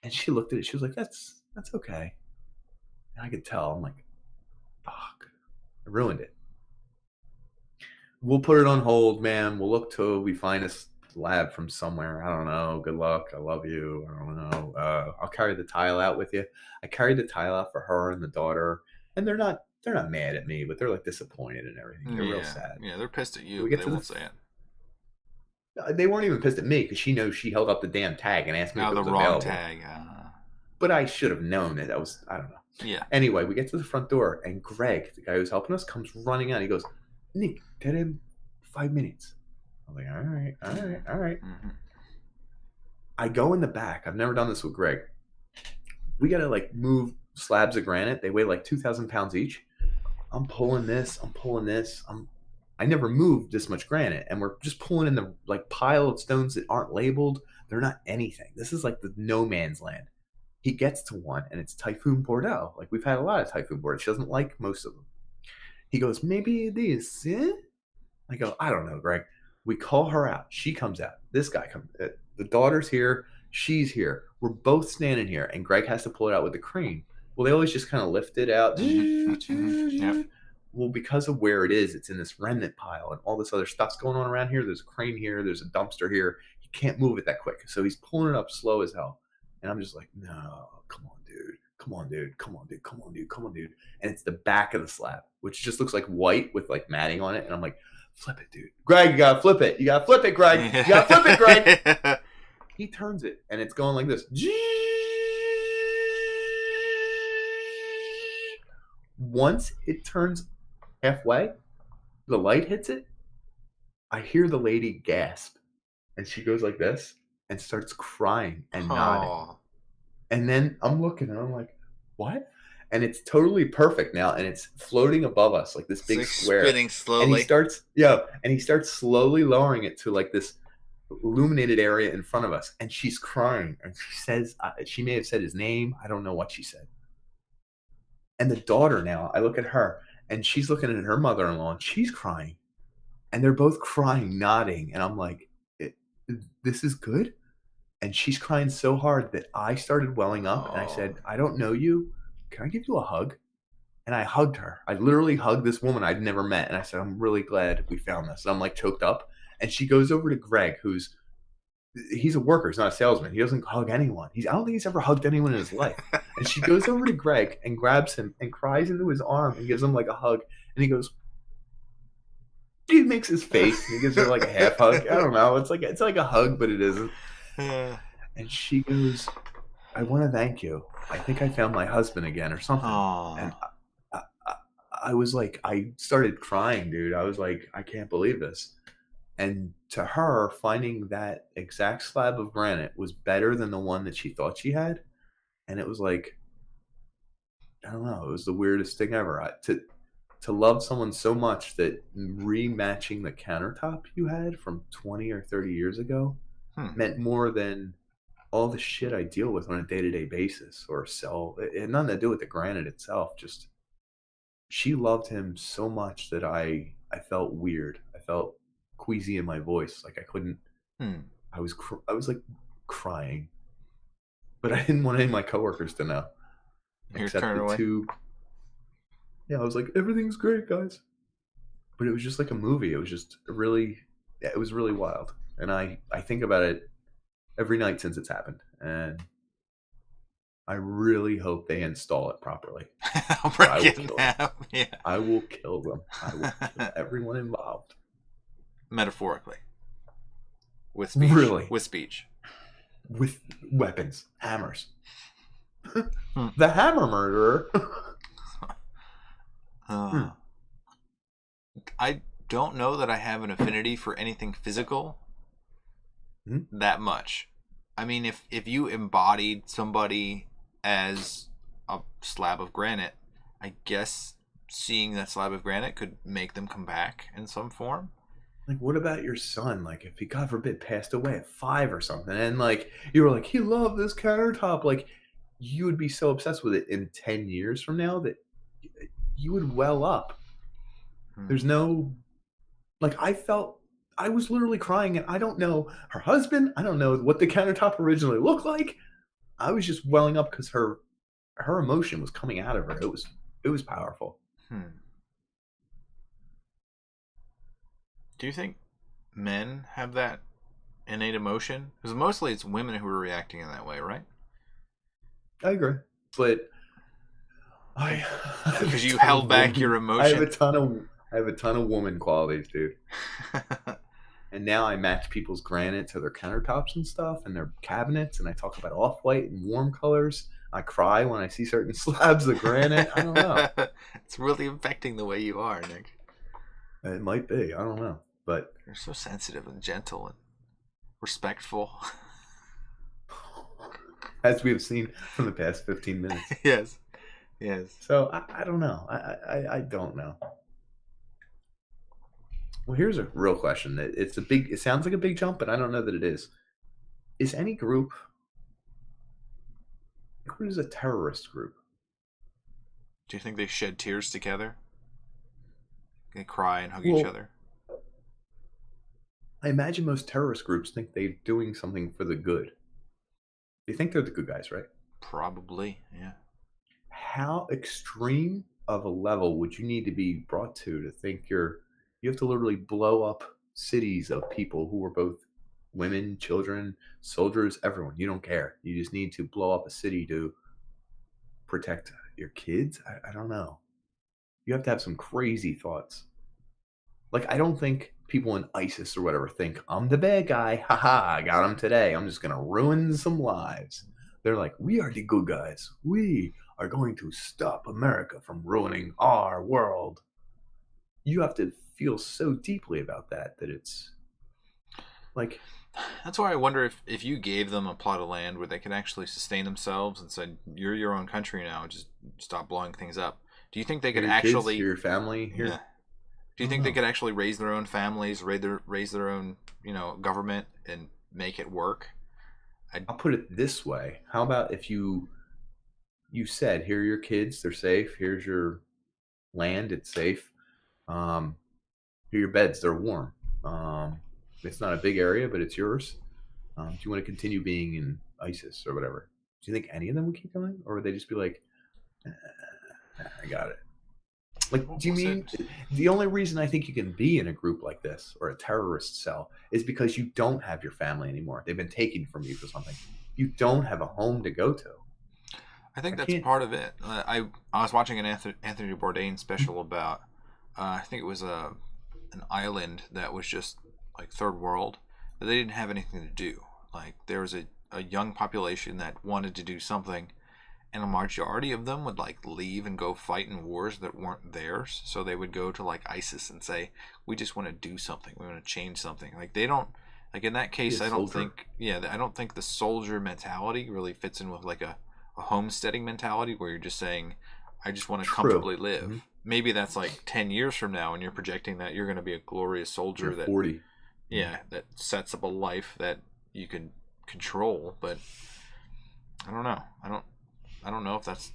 And she looked at it. She was like, that's okay. And I could tell. I'm like, fuck. I ruined it. We'll put it on hold, man. We'll look till we find a lab from somewhere. I don't know. Good luck. I love you. I don't know. I'll carry the tile out with you. I carried the tile out for her and the daughter. And they're not mad at me, but they're like disappointed and everything. They're real sad. Yeah, they're pissed at you. We They won't say it. They weren't even pissed at me because she knows she held up the damn tag and asked me if it was the wrong available. tag. But I should have known that was, I don't know. Yeah. Anyway, we get to the front door, and Greg, the guy who's helping us, comes running out. He goes, Nick, get him 5 minutes. I'm like, all right. Mm-hmm. I go in the back. I've never done this with Greg. We got to like move slabs of granite. They weigh like 2,000 pounds each. I'm pulling this. I never moved this much granite, and we're just pulling in the like pile of stones that aren't labeled. They're not anything. This is like the no man's land. He gets to one, and it's Typhoon Bordeaux. Like we've had a lot of Typhoon Bordeaux. She doesn't like most of them. He goes, maybe this. Eh? I go, I don't know, Greg. We call her out. She comes out. This guy comes. The daughter's here. She's here. We're both standing here, and Greg has to pull it out with the crane. Well, they always just kind of lift it out. Yep. Well, because of where it is, it's in this remnant pile, and all this other stuff's going on around here. There's a crane here. There's a dumpster here. He can't move it that quick, so he's pulling it up slow as hell. And I'm just like, no, come on, dude. And it's the back of the slab, which just looks like white with like matting on it. And I'm like, flip it, dude. Greg, you gotta flip it. Greg. You gotta flip it, Greg. He turns it, and it's going like this. Once it turns halfway, the light hits it. I hear the lady gasp, and she goes like this. and starts crying and nodding. Oh. And then I'm looking and I'm like, what? And it's totally perfect now, and it's floating above us like this big square. Spinning And slowly. he starts slowly lowering it to like this illuminated area in front of us, and she's crying, and she says, she may have said his name, I don't know what she said. And the daughter, now I look at her, and she's looking at her mother-in-law, and she's crying, and they're both crying, nodding, and I'm like, this is good. And she's crying so hard that I started welling up, and I said, I don't know you, can I give you a hug? And I hugged her. I literally hugged this woman I'd never met, and I said, I'm really glad we found this. And I'm like choked up. And she goes over to Greg, he's a worker. He's not a salesman. He doesn't hug anyone. I don't think he's ever hugged anyone in his life. And she goes over to Greg and grabs him and cries into his arm and gives him like a hug. And he goes, he makes his face and he gives her like a half hug. I don't know. It's like a hug, but it isn't. And she goes, I want to thank you. I think I found my husband again or something. And I was like, I started crying, dude. I was like, I can't believe this. And to her, finding that exact slab of granite was better than the one that she thought she had. And it was like, I don't know, it was the weirdest thing ever. To love someone so much that rematching the countertop you had from 20 or 30 years ago meant more than all the shit I deal with on a day-to-day basis or sell. It had nothing to do with the granite itself. Just, she loved him so much that I felt weird. I felt queasy in my voice, like I couldn't. I was like crying, but I didn't want any of my coworkers to know. Except the two. Yeah, I was like, everything's great, guys. But it was just like a movie. It was just it was really wild, and I think about it every night since it's happened, and I really hope they install it properly. I'll break it in half. Yeah. I will kill them. I will kill everyone involved. Metaphorically. With speech. Really? With speech. With weapons. Hammers. The hammer murderer. I don't know that I have an affinity for anything physical that much. I mean, if you embodied somebody as a slab of granite, I guess seeing that slab of granite could make them come back in some form. Like, what about your son? Like, if he, God forbid, passed away at 5 or something, and like you were like, he loved this countertop, like you would be so obsessed with it in 10 years from now that you would well up. There's no, like, I was literally crying, and I don't know her husband. I don't know what the countertop originally looked like. I was just welling up because her emotion was coming out of her. It was powerful. Do you think men have that innate emotion? Because mostly it's women who are reacting in that way, right? I agree, but because you held back your emotion. I have a ton of woman qualities, dude. And now I match people's granite to their countertops and stuff and their cabinets, and I talk about off-white and warm colors. I cry when I see certain slabs of granite. I don't know. It's really affecting the way you are, Nick. It might be. I don't know. But you're so sensitive and gentle and respectful. As we have seen from the past 15 minutes. Yes. So I don't know. I don't know. Well, here's a real question. It sounds like a big jump, but I don't know that it is. Is any group, what is a terrorist group? Do you think they shed tears together? They cry and hug each other? I imagine most terrorist groups think they're doing something for the good. They think they're the good guys, right? Probably, yeah. How extreme of a level would you need to be brought to think you have to literally blow up cities of people who are both women, children, soldiers, everyone. You don't care. You just need to blow up a city to protect your kids? I don't know. You have to have some crazy thoughts. Like, I don't think people in ISIS or whatever think, I'm the bad guy. Haha, I got him today. I'm just going to ruin some lives. They're like, we are the good guys. We are going to stop America from ruining our world. You have to feel so deeply about that it's like... That's why I wonder if you gave them a plot of land where they could actually sustain themselves and said, "You're your own country now. Just stop blowing things up." Do you think they Here could are your kids, actually? here are your family. Here, Yeah. Do I you don't think they know. could actually raise their own families, raise their own, government and make it work? I, I'll put it this way: how about if you said, "Here are your kids. They're safe. Here's your land. It's safe. Um, here are your beds. They're warm. It's not a big area, but it's yours. Do you want to continue being in ISIS or whatever?" Do you think any of them would keep going, or would they just be like, "I got it"? Like, what do you was mean it? the only reason I think you can be in a group like this or a terrorist cell is because you don't have your family anymore. They've been taken from you for something. You don't have a home to go to. I think I that's can't. part of it. I was watching an Anthony Bourdain special about I think it was an island that was just like third world, but they didn't have anything to do. Like there was a young population that wanted to do something, and a majority of them would like leave and go fight in wars that weren't theirs. So they would go to like ISIS and say, "We just want to do something. We want to change something." Like they don't. Like in that Be case, a I don't soldier. think. Yeah, I don't think the soldier mentality really fits in with like a homesteading mentality where you're just saying, "I just want to True. comfortably live." Maybe that's like 10 years from now, and you're projecting that you're going to be a glorious You're soldier that, 40. Mhm. yeah, that sets up a life that you can control. But I don't know. I don't know if that's.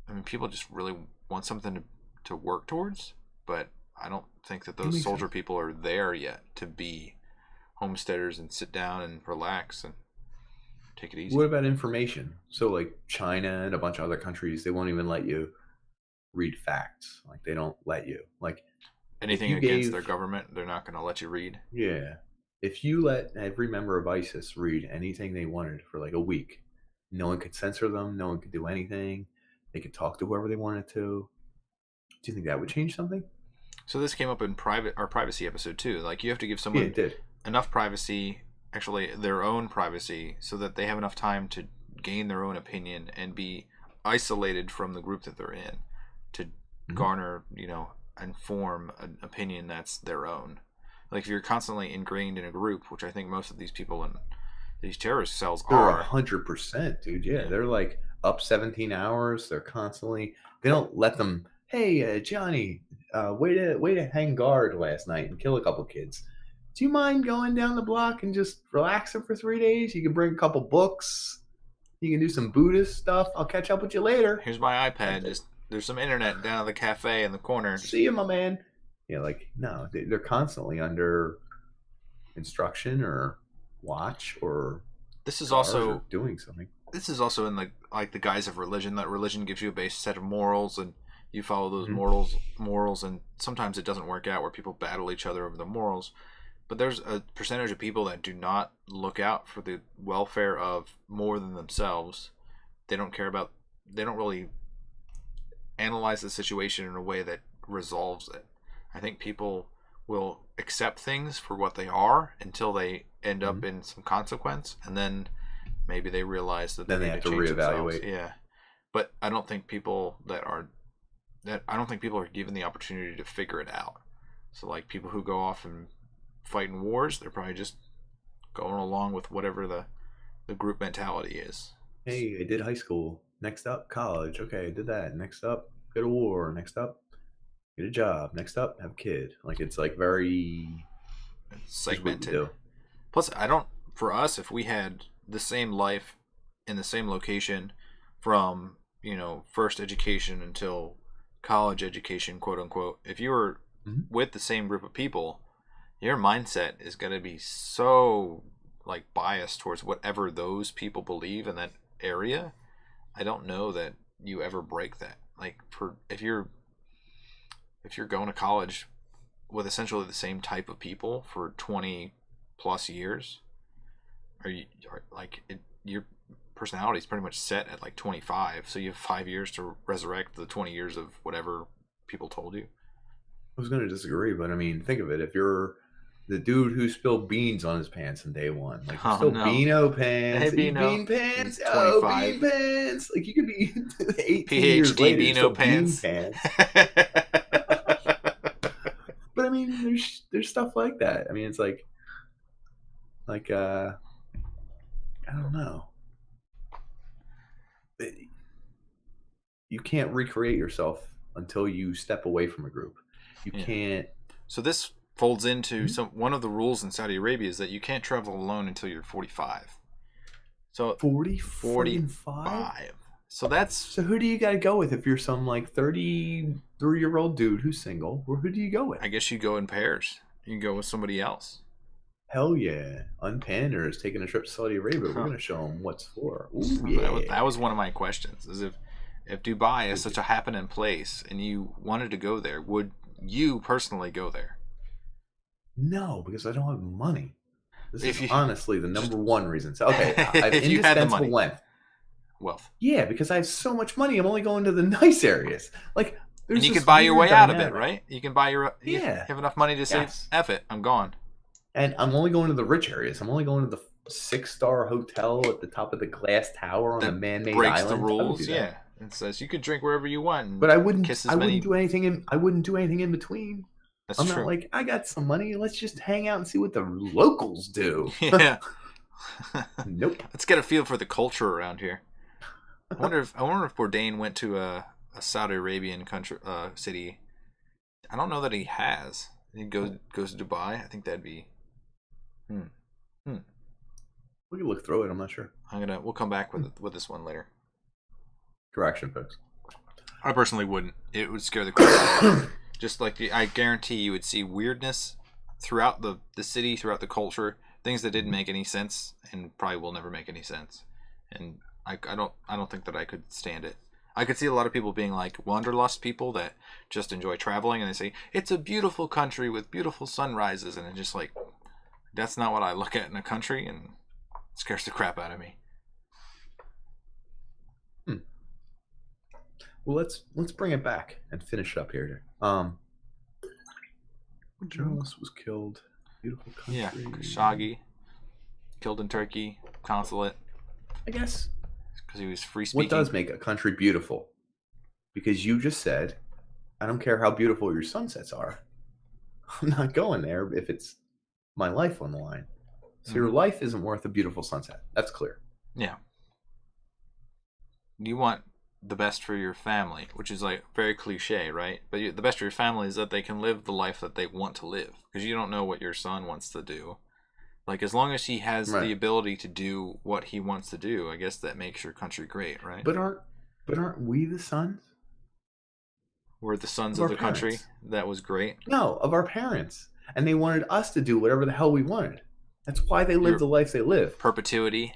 I mean, people just really want something to work towards, but I don't think that It those makes soldier sense. people are there yet to be homesteaders and sit down and relax and take it What easy. about information? So, like China and a bunch of other countries, they won't even let you read facts. Like, they don't let you. Like, if Anything you against their gave, government, they're not going to let you read. yeah, if you let every member of ISIS read anything they wanted for like a week, no one could censor them. No one could do anything. They could talk to whoever they wanted to. Do you think that would change something? So this came up in our privacy episode too. Like you have to give Yeah, someone it did. enough privacy, actually their own privacy, so that they have enough time to gain their own opinion and be isolated from the group that they're in to Mhm. garner, and form an opinion that's their own. Like if you're constantly ingrained in a group, which I think most of these people in these terrorist cells They're are. 100%, dude. Yeah, Yeah. they're like up 17 hours. They're constantly. They don't let them. Hey, Johnny, way to hang guard last night and kill a couple kids. Do you mind going down the block and just relaxing for 3 days? You can bring a couple books. You can do some Buddhist stuff. I'll catch up with you later. Here's my Like, iPad. Just there's some internet down at the cafe in the corner. Just see you, my man. Yeah, like no, they're constantly under instruction or watch or this is guard also or doing something. this is also in the guise of religion. That religion gives you a base set of morals, and you follow those Mhm. morals, and sometimes it doesn't work out where people battle each other over the morals. But there's a percentage of people that do not look out for the welfare of more than themselves. They don't care about. They don't really analyze the situation in a way that resolves it. I think people will accept things for what they are until they end up Mhm. in some consequence, and then maybe they realize that they Then they need have to to change themselves. reevaluate. Yeah, but I don't think people are given the opportunity to figure it out. So like people who go off and fight in wars, they're probably just going along with whatever the group mentality is. Hey, I did high school. Next up, college. Okay, I did that. Next up, go to war. Next up, get a job. Next up, have a kid. Like it's like very. It's Here's what we segmented. do. Plus, I don't. For us, if we had the same life in the same location from first education until college education, quote unquote, if you were Mhm. with the same group of people, your mindset is going to be so like biased towards whatever those people believe in that area. I don't know that you ever break that. Like for if you're going to college with essentially the same type of people for 20 plus years, your personality is pretty much set at like 25, so you have 5 years to resurrect the 20 years of whatever people told you. I was going to disagree, but I mean, think of it. If you're the dude who spilled beans on his pants in day one, like you're Oh still no. Beano Hey pants. You Bino, bean he's pants? Oh, bean 25. pants. Like you could be 18 years PhD later, you're Bino still bean pants. pants. But I mean, there's stuff like that. I mean, it's like Like, I don't know. You can't recreate yourself until you step away from a group. You can't. So this folds into one of the rules in Saudi Arabia is that you can't travel alone until you're 45. So 45? So that's. So who do you got to go with if you're some like 33-year-old dude who's single? Or who do you go with? I guess you go in pairs. You can go with somebody else. Hell yeah. UnP is taking a trip to Saudi Arabia. We're going to show them what's for. Ooh, yeah. That was one of my questions. Is if Dubai is such a happening place and you wanted to go there, would you personally go there? No, because I don't have money. This is honestly the number one reason. So, okay, I have indispensable wealth. Yeah, because I have so much money. I'm only going to the nice areas. Like, and you can buy your way out of it, right? You can buy your. You have enough money to say, "F it, I'm gone." And I'm only going to the rich areas. I'm only going to the 6-star hotel at the top of the glass tower on the man-made island. Breaks the rules, yeah. It says you could drink wherever you want. But I wouldn't do anything in between. That's I'm true. not like, I got some money. Let's just hang out and see what the locals do. Yeah. Nope. Let's get a feel for the culture around here. I wonder if Bourdain went to a Saudi Arabian country city. I don't know that he has. He goes to Dubai. I think that'd be. We can look through it. I'm not sure. We'll come back with this one later. Correction, folks. I personally wouldn't. It would scare the crap out of me. Just like I guarantee you would see weirdness throughout the city, throughout the culture, things that didn't make any sense and probably will never make any sense. And I don't think that I could stand it. I could see a lot of people being like wanderlust people that just enjoy traveling and they say it's a beautiful country with beautiful sunrises, and it's just like that's not what I look at in a country, and it scares the crap out of me. Well, let's bring it back and finish it up here. Journalist was killed. Beautiful country. Yeah, Khashoggi killed in Turkey. Consulate. I guess because he was free speaking. What does make a country beautiful? Because you just said, I don't care how beautiful your sunsets are. I'm not going there if it's my life on the line. So your life isn't worth a beautiful sunset. That's clear. Yeah. You want the best for your family, which is like very cliche, right? But the best for your family is that they can live the life that they want to live, because you don't know what your son wants to do. Like, as long as he has the ability to do what he wants to do, I guess that makes your country great, right? But aren't we the sons? We're the sons of the country. That was great. No, of our parents. And they wanted us to do whatever the hell we wanted. That's why they live the life they live. Perpetuity.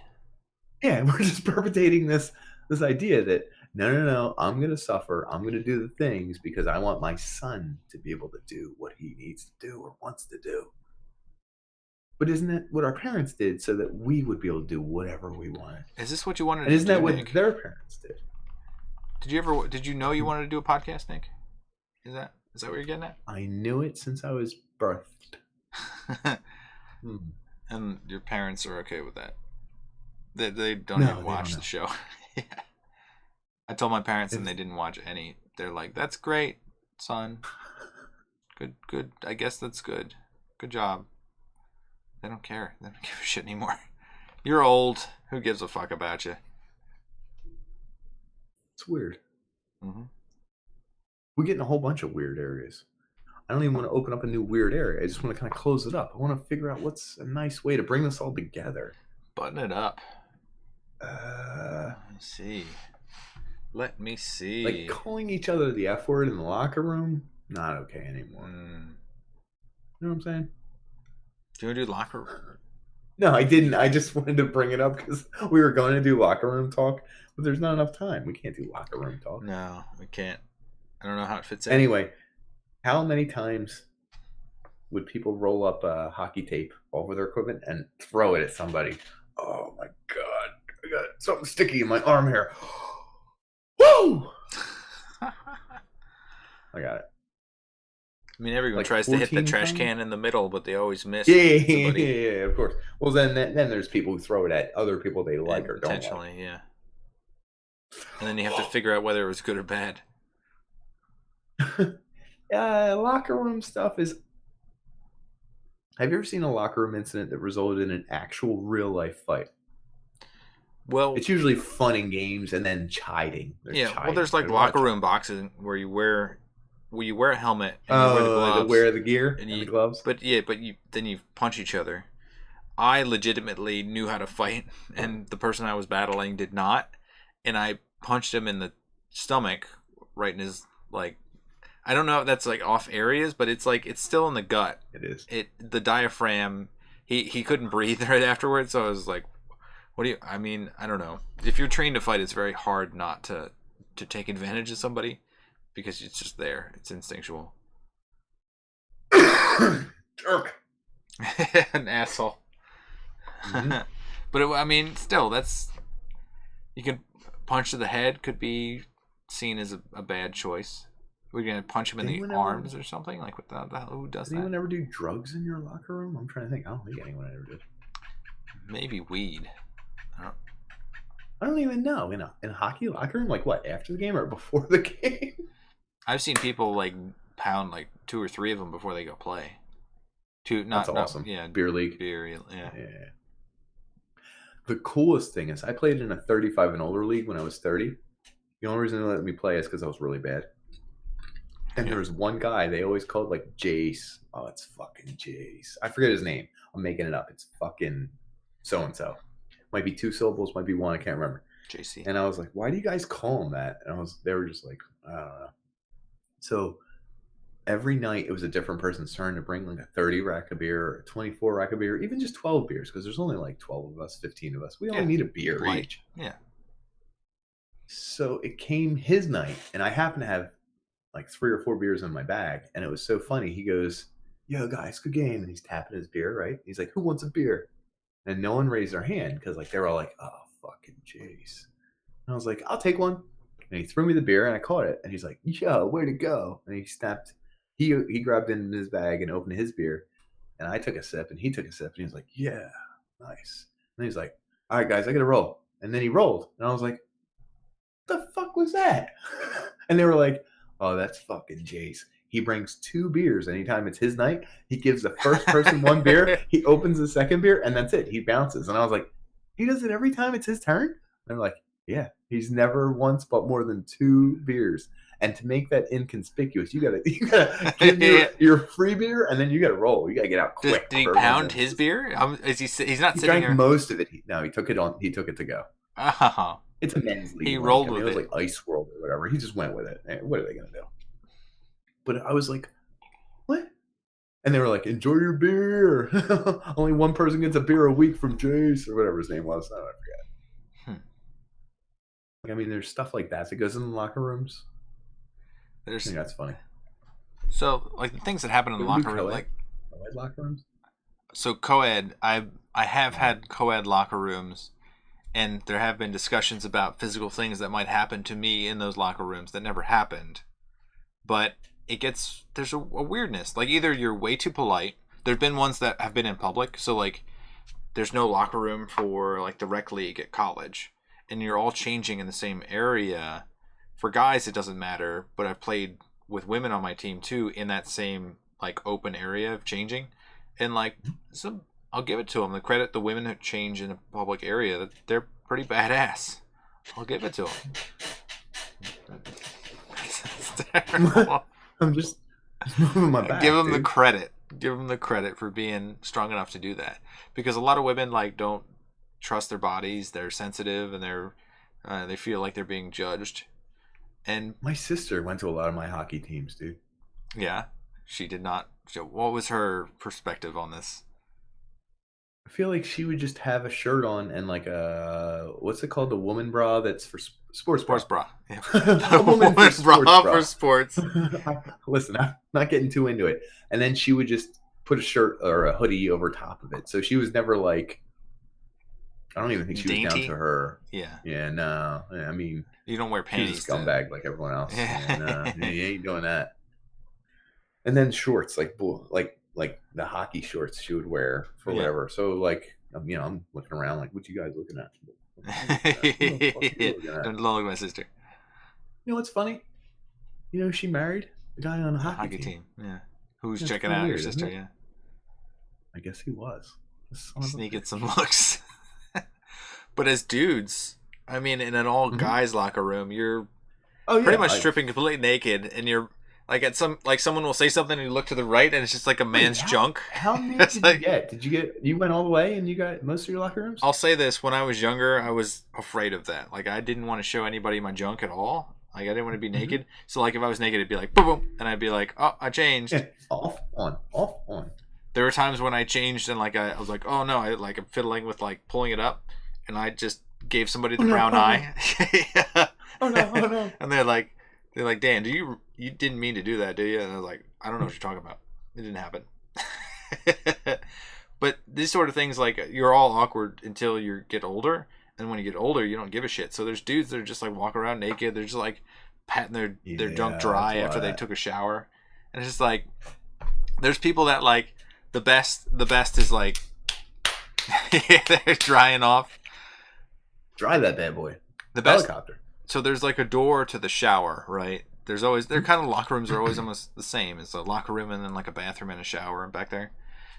Yeah, we're just perpetuating this idea that no, I'm going to suffer. I'm going to do the things because I want my son to be able to do what he needs to do or wants to do. But isn't that what our parents did so that we would be able to do whatever we wanted? Is this what you wanted to do, and isn't that what Nick? Their parents did? Did you know you wanted to do a podcast, Nick? Is that what you're getting at? I knew it since I was birthed. And your parents are okay with that? They don't even watch the show. Yeah. I told my parents and they didn't watch any. They're like, "That's great, son. Good. I guess that's good. Good job." They don't care. They don't give a shit anymore. You're old. Who gives a fuck about you? It's weird. We're getting a whole bunch of weird areas. I don't even want to open up a new weird area. I just want to kind of close it up. I want to figure out what's a nice way to bring this all together. Button it up. Let me see. Like calling each other the F word in the locker room, not okay anymore. You know what I'm saying? Do you want to do locker room? No, I didn't. I just wanted to bring it up because we were going to do locker room talk, but there's not enough time. We can't do locker room talk. No, we can't. I don't know how it fits in. Anyway, how many times would people roll up hockey tape over their equipment and throw it at somebody? Oh my God. I got something sticky in my arm here. Woo! I got it. I mean, everyone tries to hit the trash can in the middle, but they always miss. Yeah, of course. Well, then there's people who throw it at other people they like or don't like. Intentionally, yeah. And then you have to figure out whether it was good or bad. Locker room stuff is... Have you ever seen a locker room incident that resulted in an actual real life fight? Well, It's usually fun and games and then chiding. there's like locker room boxing where you wear a helmet and you wear the gloves. To wear the gear and the gloves. But then you punch each other. I legitimately knew how to fight, and the person I was battling did not, and I punched him in the stomach, right in his, like, I don't know if that's like off areas, but it's like it's still in the gut. It is. The diaphragm. He couldn't breathe right afterwards, so I was like, I don't know. If you're trained to fight, it's very hard not to take advantage of somebody because it's just there. It's instinctual. Jerk. An asshole. Mm-hmm. But still, you can punch to the head could be seen as a bad choice. We're gonna punch him in the arms or something like what the hell? Who does that? Anyone ever do drugs in your locker room? I'm trying to think. I don't think anyone ever did. Maybe weed. I don't even know. In a hockey locker room, like what, after the game or before the game? I've seen people like pound like 2 or 3 of them before they go play. That's awesome. Yeah, beer league. Yeah. The coolest thing is I played in a 35 and older league when I was 30. The only reason they let me play is because I was really bad. And there was one guy they always called like Jace. Oh, it's fucking Jace. I forget his name. I'm making it up. It's fucking so and so. Might be 2 syllables, might be 1. I can't remember. JC. And I was like, why do you guys call him that? And they were just like, I don't know. So every night it was a different person's turn to bring like a 30 rack of beer, or a 24 rack of beer, even just 12 beers, because there's only like 12 of us, 15 of us. We only need a beer each. Yeah. So it came his night, and I happened to have like 3 or 4 beers in my bag, and it was so funny. He goes, yo, guys, good game. And he's tapping his beer, right? He's like, who wants a beer? And no one raised their hand because like they were all like, oh, fucking jeez. And I was like, I'll take one. And he threw me the beer, and I caught it. And he's like, yo, way to go. And he snapped. He grabbed in his bag and opened his beer. And I took a sip, and he took a sip. And he was like, yeah, nice. And he's like, all right, guys, I got to roll. And then he rolled. And I was like, what the fuck was that? And they were like, oh, that's fucking Jace. He brings 2 beers anytime it's his night. He gives the first person 1 beer. He opens the second beer, and that's it. He bounces. And I was like, he does it every time it's his turn? And they're like, yeah. He's never once bought more than 2 beers. And to make that inconspicuous, you gotta give your free beer, and then you gotta roll. You gotta get out quick. Did he pound his beer? He's not sitting drank most of it. He took it He took it to go. Oh. It's a men's league. He rolled with it. It was like Ice World or whatever. He just went with it. What are they gonna do? But I was like, what? And they were like, enjoy your beer. Only one person gets a beer a week from Jace or whatever his name was. I forget. I mean, there's stuff like that goes in the locker rooms. I think that's funny. So, like the things that happen in the locker room, like co-ed locker rooms. So co-ed, I have had co-ed locker rooms, and there have been discussions about physical things that might happen to me in those locker rooms that never happened. But there's a weirdness. Like either you're way too polite. There've been ones that have been in public, so like there's no locker room for like the rec league at college, and you're all changing in the same area. For guys, it doesn't matter, but I've played with women on my team too in that same like open area of changing, and like I'll give it to them. The credit the women who change in a public area, that they're pretty badass. I'll give it to them. That's terrible. I'm just moving my back. Give them the credit. Give them the credit for being strong enough to do that, because a lot of women like don't trust their bodies. They're sensitive, and they feel like they're being judged. And my sister went to a lot of my hockey teams, dude. Yeah, she did not. What was her perspective on this? I feel like she would just have a shirt on and like what's it called? The woman bra that's for sports bra. Yeah. A woman's bra for sports. Listen, I'm not getting too into it. And then she would just put a shirt or a hoodie over top of it. So she was never like, I don't even think she was down to her. Yeah. Yeah, no. I mean, you don't wear panties. She's a scumbag like everyone else. And, you ain't doing that. And then shorts, like the hockey shorts she would wear for whatever. So like, I'm looking around like, what you guys looking at? Don't look at my sister. You know what's funny? You know she married? The guy on the hockey team. Yeah. Who's checking out your sister, yeah. I guess he was. Sneaking some looks. But as dudes, I mean, in an all guys locker room, you're pretty much stripping completely naked, and you're like someone will say something, and you look to the right, and it's just like a man's junk. How naked did you get? Did you get? You went all the way, and you got most of your locker rooms? I'll say this: when I was younger, I was afraid of that. Like, I didn't want to show anybody my junk at all. Like, I didn't want to be naked. So, like, if I was naked, it'd be like boom, boom, and I'd be like, oh, I changed. Yeah. Off on. There were times when I changed, and like I was like, oh no, I'm fiddling with like pulling it up, and I just gave somebody the brown eye. Yeah. Oh no! And they're like, Dan, you didn't mean to do that, do you? And I was like, I don't know what you're talking about. It didn't happen. But these sort of things, like, you're all awkward until you get older, and when you get older, you don't give a shit. So there's dudes that are just like walking around naked. They're just like patting their junk dry after they took a shower, and it's just like there's people that like the best is like they're drying off. Dry that bad boy. The best. Helicopter. So there's like a door to the shower, right? Their kind of locker rooms are always almost the same. It's a locker room and then like a bathroom and a shower back there.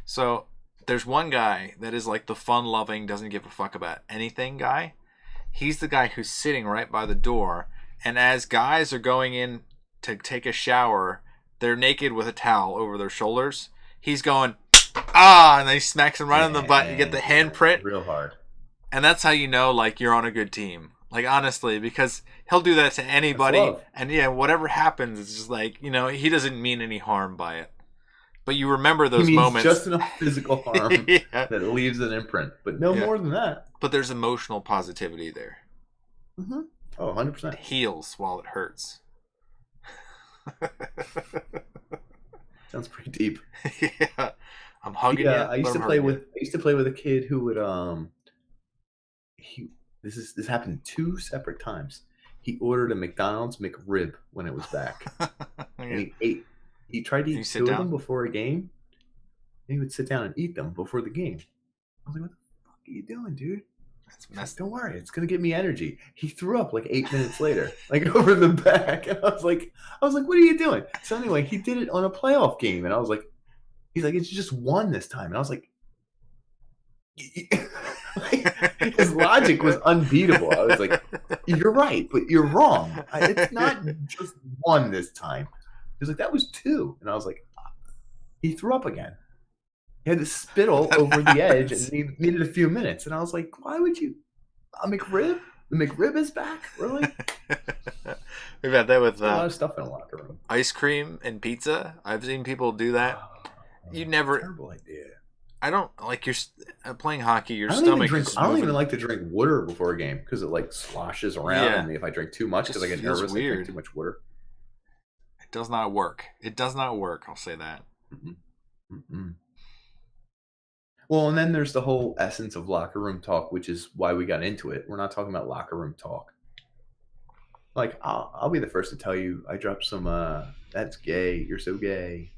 So there's one guy that is like the fun-loving, doesn't give a fuck about anything guy. He's the guy who's sitting right by the door, and as guys are going in to take a shower, they're naked with a towel over their shoulders. He's going, and then he smacks him right on the butt. You get the handprint. Real hard. And that's how you know, like, you're on a good team. Like, honestly, because he'll do that to anybody. And yeah, whatever happens, it's just like, you know, he doesn't mean any harm by it. But you remember those moments. Just enough physical harm that it leaves an imprint. But no more than that. But there's emotional positivity there. Mm-hmm. Oh, 100%. It heals while it hurts. Sounds pretty deep. Yeah. I'm hugging you. I used to play with a kid who would this happened 2 separate times. He ordered a McDonald's McRib when it was back. And he tried to eat 2 of them before a game. And he would sit down and eat them before the game. I was like, what the fuck are you doing, dude? Like, don't worry, it's gonna give me energy. He threw up like 8 minutes later, like over the back. And I was like, what are you doing? So anyway, he did it on a playoff game, and I was like, he's like, it's just 1 this time. And I was like, his logic was unbeatable. I was like, you're right, but you're wrong. It's not just 1 this time. He was like, that was 2. And I was like, he threw up again. He had to spittle over the edge, and he needed a few minutes. And I was like, why would you? A McRib? The McRib is back? Really? We've had that with a lot of stuff in a locker room. Ice cream and pizza. I've seen people do that. You never. Terrible idea. I don't like you're playing hockey. Your stomach. I don't even like to drink water before a game because it like sloshes around. Yeah. And if I drink too much, because I get nervous, I drink too much water. It does not work. It does not work. I'll say that. Mm-hmm. Mm-hmm. Well, and then there's the whole essence of locker room talk, which is why we got into it. We're not talking about locker room talk. Like, I'll be the first to tell you, I dropped some, that's gay, you're so gay.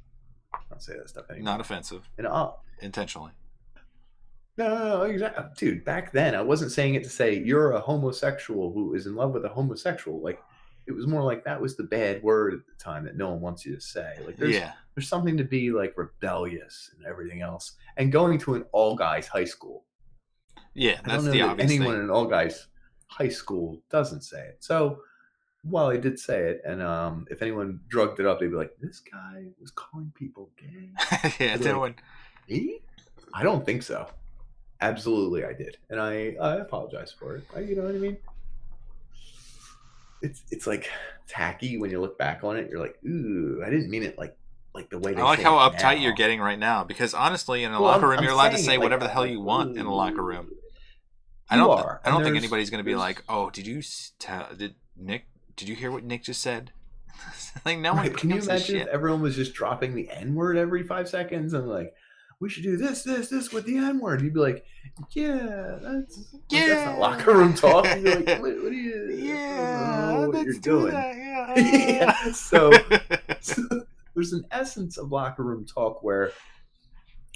I don't say that stuff anymore. Not offensive. And intentionally. No, exactly. Dude, back then, I wasn't saying it to say, you're a homosexual who is in love with a homosexual. Like, it was more like that was the bad word at the time that no one wants you to say. Like, there's something to be, like, rebellious and everything else. And going to an all-guys high school. Yeah, that's the obvious thing. Anyone in an all-guys high school doesn't say it. So, while I did say it, and if anyone drugged it up, they'd be like, this guy was calling people gay. Yeah, no one. Me? I don't think so. Absolutely, I did. And I apologize for it. You know what I mean? It's like tacky when you look back on it. You're like, ooh, I didn't mean it like the way they I like say how it uptight now. you're getting right now, because honestly, in a locker room, you're allowed to say whatever the hell you want in a locker room. I don't think anybody's going to be like, oh, did you hear what Nick just said? Like, no one can you imagine if everyone was just dropping the N-word every 5 seconds and like, we should do this with the N-word? You'd be like, yeah, that's not locker room talk. You'd be like, what are you? Yeah, what you're doing. Yeah. So there's an essence of locker room talk where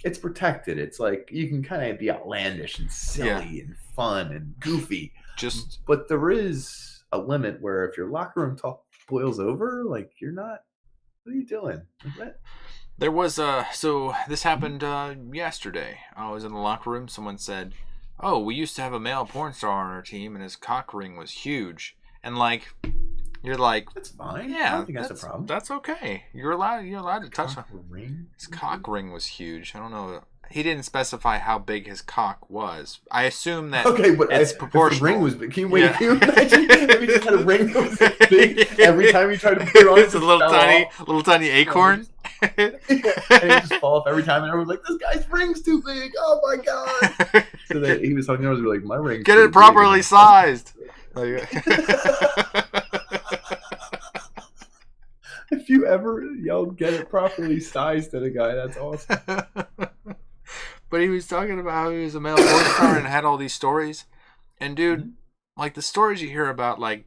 it's protected. It's like you can kind of be outlandish and silly and fun and goofy. But there is a limit where if your locker room talk boils over, like you're not. What are you doing? There was so this happened yesterday. I was in the locker room. Someone said, "Oh, we used to have a male porn star on our team, and his cock ring was huge." And like, you're like, That's fine. yeah, I don't think that's a problem. That's okay. You're allowed to touch him. Ring? His cock ring was huge. I don't know. He didn't specify how big his cock was. I assume that but it's proportional. If the ring was big. Can you Yeah. imagine if he just had a ring that was big every time he tried to put it on? It's a little tiny acorn. And he just fall off every time, and everyone's like, "This guy's ring's too big! Oh my god!" So that he was talking to us, like, "My ring. Get it properly sized." If you ever yelled "get it properly sized" at a guy, that's awesome. But he was talking about how he was a male porn star and had all these stories. And dude, like the stories you hear about like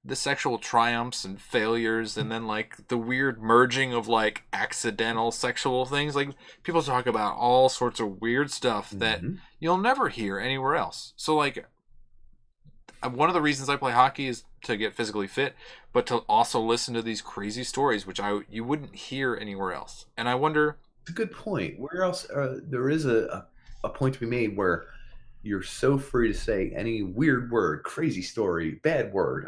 the sexual triumphs and failures and then like the weird merging of like accidental sexual things. Like people talk about all sorts of weird stuff that you'll never hear anywhere else. So like one of the reasons I play hockey is to get physically fit, but to also listen to these crazy stories, which you wouldn't hear anywhere else. And I wonder... It's a good point. Where else? There is a point to be made where you're so free to say any weird word, crazy story, bad word.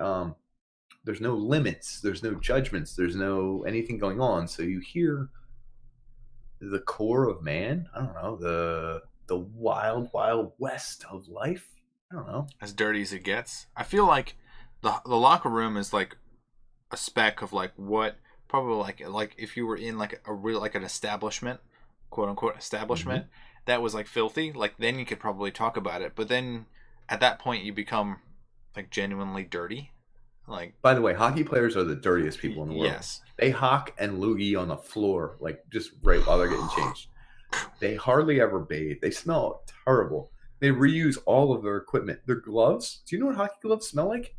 There's no limits. There's no judgments. There's no anything going on. So you hear the core of man. I don't know, the wild, wild west of life. I don't know. As dirty as it gets. I feel like the locker room is like a speck of like what probably like if you were in like a real like an establishment, quote unquote establishment, that was like filthy, like then you could probably talk about it. But then at that point you become like genuinely dirty. Like, by the way, hockey players are the dirtiest people in the world. Yes. They hock and loogie on the floor, like just right while they're getting changed. They hardly ever bathe. They smell terrible. They reuse all of their equipment. Their gloves. Do you know what hockey gloves smell like?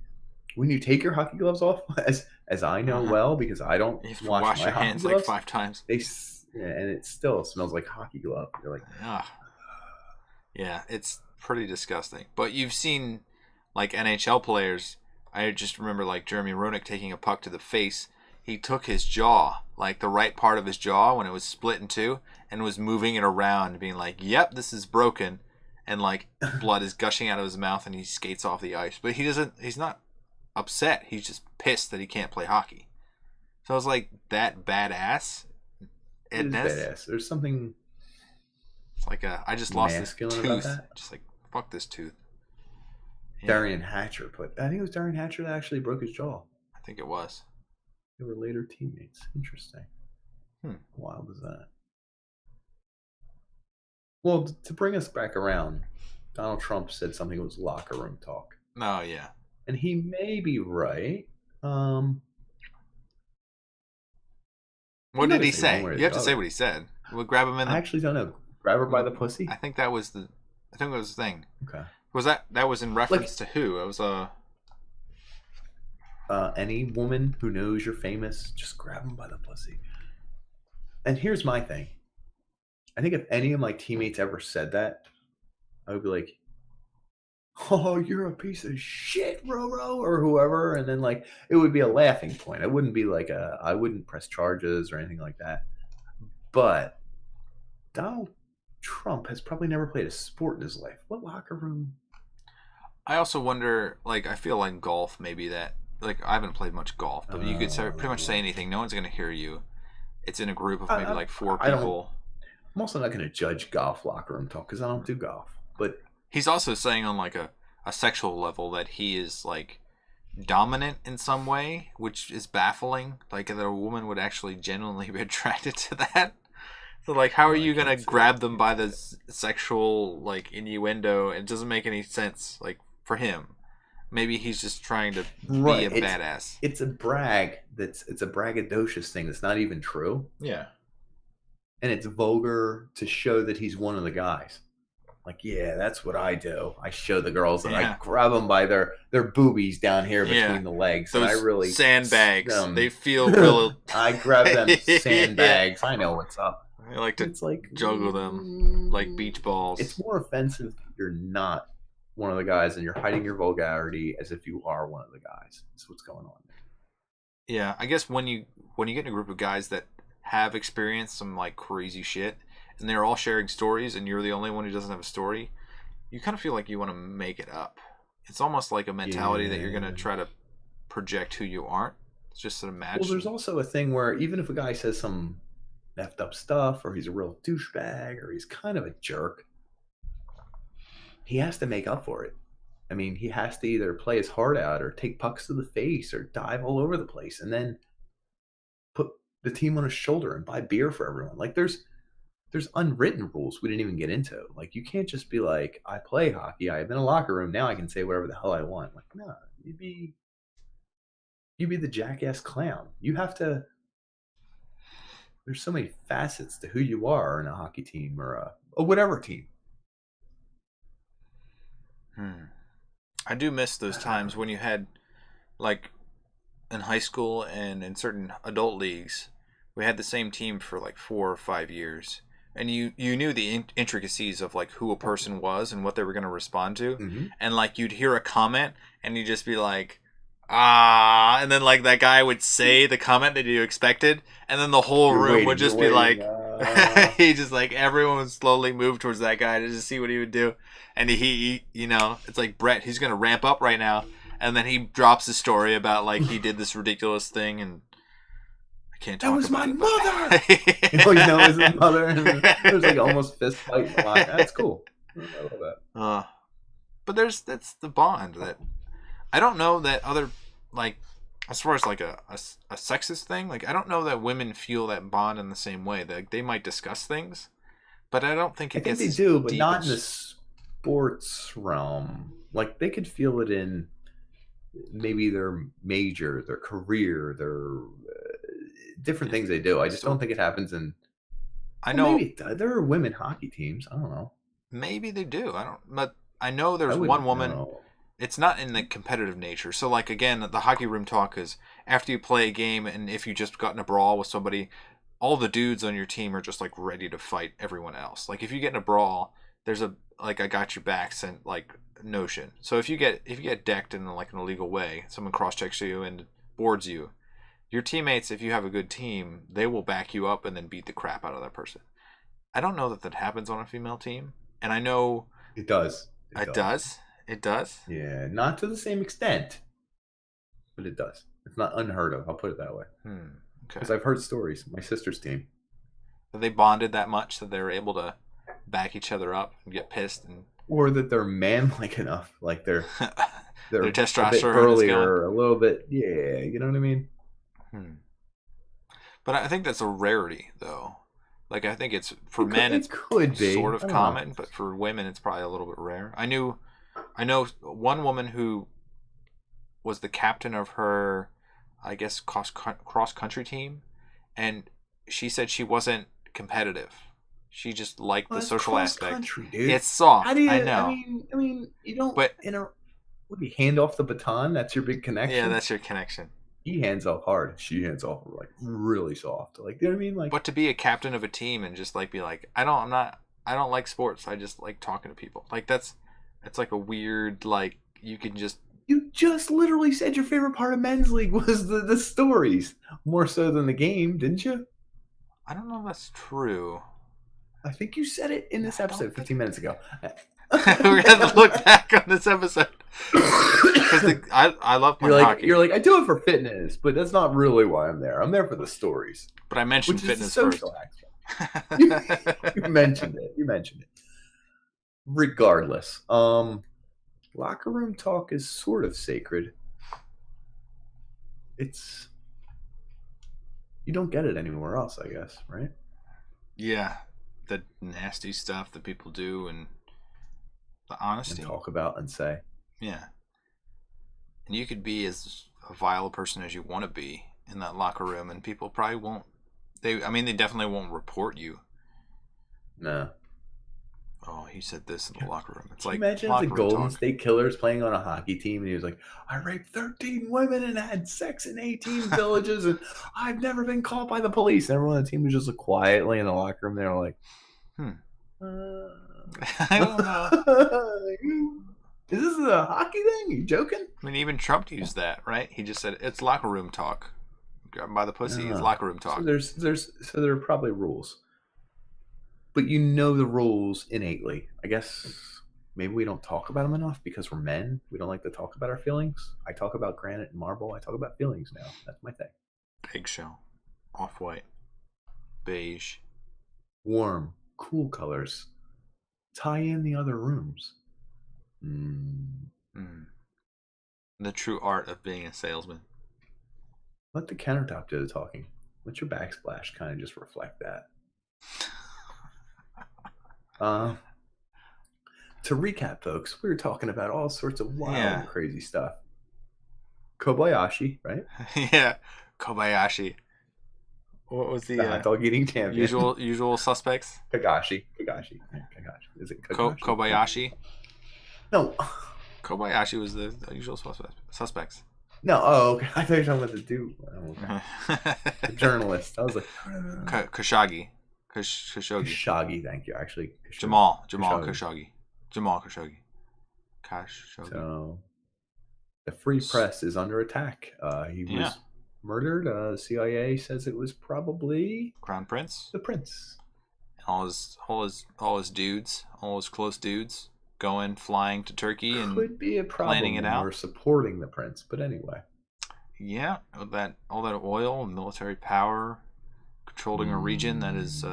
When you take your hockey gloves off, as I know well, because I don't you have to wash wash my your hockey hands gloves, like 5 times. And it still smells like hockey glove. You're like, yeah, it's pretty disgusting. But you've seen like NHL players. I just remember like Jeremy Roenick taking a puck to the face. He took his jaw, like the right part of his jaw when it was split in two, and was moving it around, being like, "Yep, this is broken," and like blood is gushing out of his mouth, and he skates off the ice. But he's not upset. He's just pissed that he can't play hockey. So I was like, that badass. It is badass. There's something. It's like I just lost this tooth. About that. Just like fuck this tooth. Yeah. Darian Hatcher I think it was Darian Hatcher that actually broke his jaw. I think it was. They were later teammates. Interesting. How wild was that? Well, to bring us back around, Donald Trump said something was locker room talk. Oh yeah. And he may be right. What did he say? You have to say what he said. We'll grab him in. I actually don't know. Grab her by the pussy. I think that was the thing. Okay. Was that was in reference to who? It was any woman who knows you're famous, just grab them by the pussy. And here's my thing. I think if any of my teammates ever said that, I would be like, "Oh, you're a piece of shit, Roro," or whoever, and then like it would be a laughing point. It wouldn't be like I wouldn't press charges or anything like that. But Donald Trump has probably never played a sport in his life. What locker room? I also wonder, like, I feel like golf maybe that, like, I haven't played much golf, but you could pretty much say anything. No one's going to hear you. It's in a group of maybe like 4 people. I'm also not going to judge golf locker room talk because I don't do golf. But he's also saying on like a sexual level that he is like dominant in some way, which is baffling. Like that a woman would actually genuinely be attracted to that. So like, how are you gonna grab them by the sexual like innuendo? It doesn't make any sense. Like for him, maybe he's just trying to be a badass. It's a brag. It's a braggadocious thing that's not even true. Yeah. And it's vulgar to show that he's one of the guys. Like, yeah, that's what I do. I show the girls that I grab them by their boobies down here between the legs. Those and I really sandbags. They feel real. I grab them sandbags. I know what's up. I like to juggle them like beach balls. It's more offensive if you're not one of the guys and you're hiding your vulgarity as if you are one of the guys. That's what's going on there. Yeah, I guess when you get in a group of guys that have experienced some like crazy shit, and they're all sharing stories, and you're the only one who doesn't have a story, you kind of feel like you want to make it up. It's almost like a mentality that you're going to try to project who you aren't. It's just an imagine. Well, there's also a thing where even if a guy says some effed up stuff, or he's a real douchebag, or he's kind of a jerk, he has to make up for it. I mean, he has to either play his heart out, or take pucks to the face, or dive all over the place, and then put the team on his shoulder and buy beer for everyone. Like, there's unwritten rules we didn't even get into. Like, you can't just be like, I play hockey, I'm in a locker room, now I can say whatever the hell I want. Like, no, you be the jackass clown. You have to. There's so many facets to who you are in a hockey team, or a whatever team. I do miss those times when you had, like, in high school and in certain adult leagues, we had the same team for like 4 or 5 years, and you knew the intricacies of like who a person was and what they were going to respond to, and like you'd hear a comment and you'd just be like, and then like that guy would say the comment that you expected, and then the whole room would just be like, he just like, everyone would slowly move towards that guy to just see what he would do, and he you know, it's like, Brett, he's gonna ramp up right now, and then he drops a story about like he did this ridiculous thing, and I can't talk about it. That was my mother. You know, it was his mother, and it was like almost fist fight in the line. That's cool. I love that. But that's the bond that. I don't know that other, like, as far as like a sexist thing, like I don't know that women feel that bond in the same way. Like, they might discuss things, but I don't think it gets. I think they do, but not in the sports realm. Like, they could feel it in maybe their major, their career, their different things they do. I just don't think it happens in. I know maybe there are women hockey teams. I don't know. Maybe they do. I don't. But I know there's one woman. Know. It's not in the competitive nature. So, like, again, the hockey room talk is after you play a game, and if you just got in a brawl with somebody, all the dudes on your team are just like ready to fight everyone else. Like, if you get in a brawl, there's a like I got your back like notion. So if you get decked in like an illegal way, someone cross checks you and boards you, your teammates, if you have a good team, they will back you up and then beat the crap out of that person. I don't know that happens on a female team, and I know it does. It does. It does? Yeah, not to the same extent, but it does. It's not unheard of. I'll put it that way. Okay. Because I've heard stories. My sister's team. That they bonded that much that they were able to back each other up and get pissed, or that they're manlike enough, like they're their testosterone a bit earlier, a little bit. Yeah, you know what I mean. But I think that's a rarity, though. Like, I think it's for men, it could be sort of common, but for women, it's probably a little bit rare. I know one woman who was the captain of her, I guess, cross country team, and she said she wasn't competitive. She just liked the social aspect. Country, dude. It's soft. How do you, I know. I mean, you don't. But what do you hand off the baton? That's your big connection. Yeah, that's your connection. He hands off hard. She hands off like really soft. Like, you know what I mean? Like, but to be a captain of a team and just like be like, I don't like sports. I just like talking to people. Like, it's like a weird, like, you just literally said your favorite part of men's league was the stories more so than the game, didn't you? I don't know if that's true. I think you said it in this episode 15 minutes ago. We're gonna look back on this episode because I love playing hockey. You're like, I do it for fitness, but that's not really why I'm there. I'm there for the stories. But I mentioned fitness first. You mentioned it. Regardless, locker room talk is sort of sacred. You don't get it anywhere else, I guess, right? Yeah, the nasty stuff that people do and the honesty. And talk about and say. Yeah. And you could be as vile a person as you want to be in that locker room, and people probably won't. They definitely won't report you. No. Oh, he said this in the locker room. It's like, imagine if the Golden State Killers playing on a hockey team, and he was like, I raped 13 women and had sex in 18 villages, and I've never been caught by the police. And everyone on the team was just like quietly in the locker room. They were like, I don't know. Is this a hockey thing? Are you joking? I mean, even Trump used that, right? He just said, it's locker room talk. grab him by the pussy. It's locker room talk. So there are probably rules, but you know the rules innately. I guess maybe we don't talk about them enough because we're men. We don't like to talk about our feelings. I talk about granite and marble. I talk about feelings now. That's my thing. Eggshell, off-white, beige, warm, cool colors. Tie in the other rooms. The true art of being a salesman. Let the countertop do the talking. Let your backsplash kind of just reflect that. To recap, folks, we were talking about all sorts of wild and crazy stuff. Kobayashi, right? Yeah, Kobayashi. What was the hot dog eating champion? Usual suspects. Kagashi. Is it Kagashi? Kobayashi? No. Kobayashi was the usual suspects. No. Oh, okay. I thought you were talking about the dude. Oh, okay. The journalist. I was like, Khashoggi. Khashoggi. Thank you. Actually, Jamal Khashoggi. Jamal Khashoggi. So, the free press is under attack. He was murdered. CIA says it was probably Crown Prince. The prince. All his dudes, all his close dudes, flying to Turkey and could be a problem planning it out. We're supporting the prince, but anyway. Yeah, all that oil and military power, controlling a region that is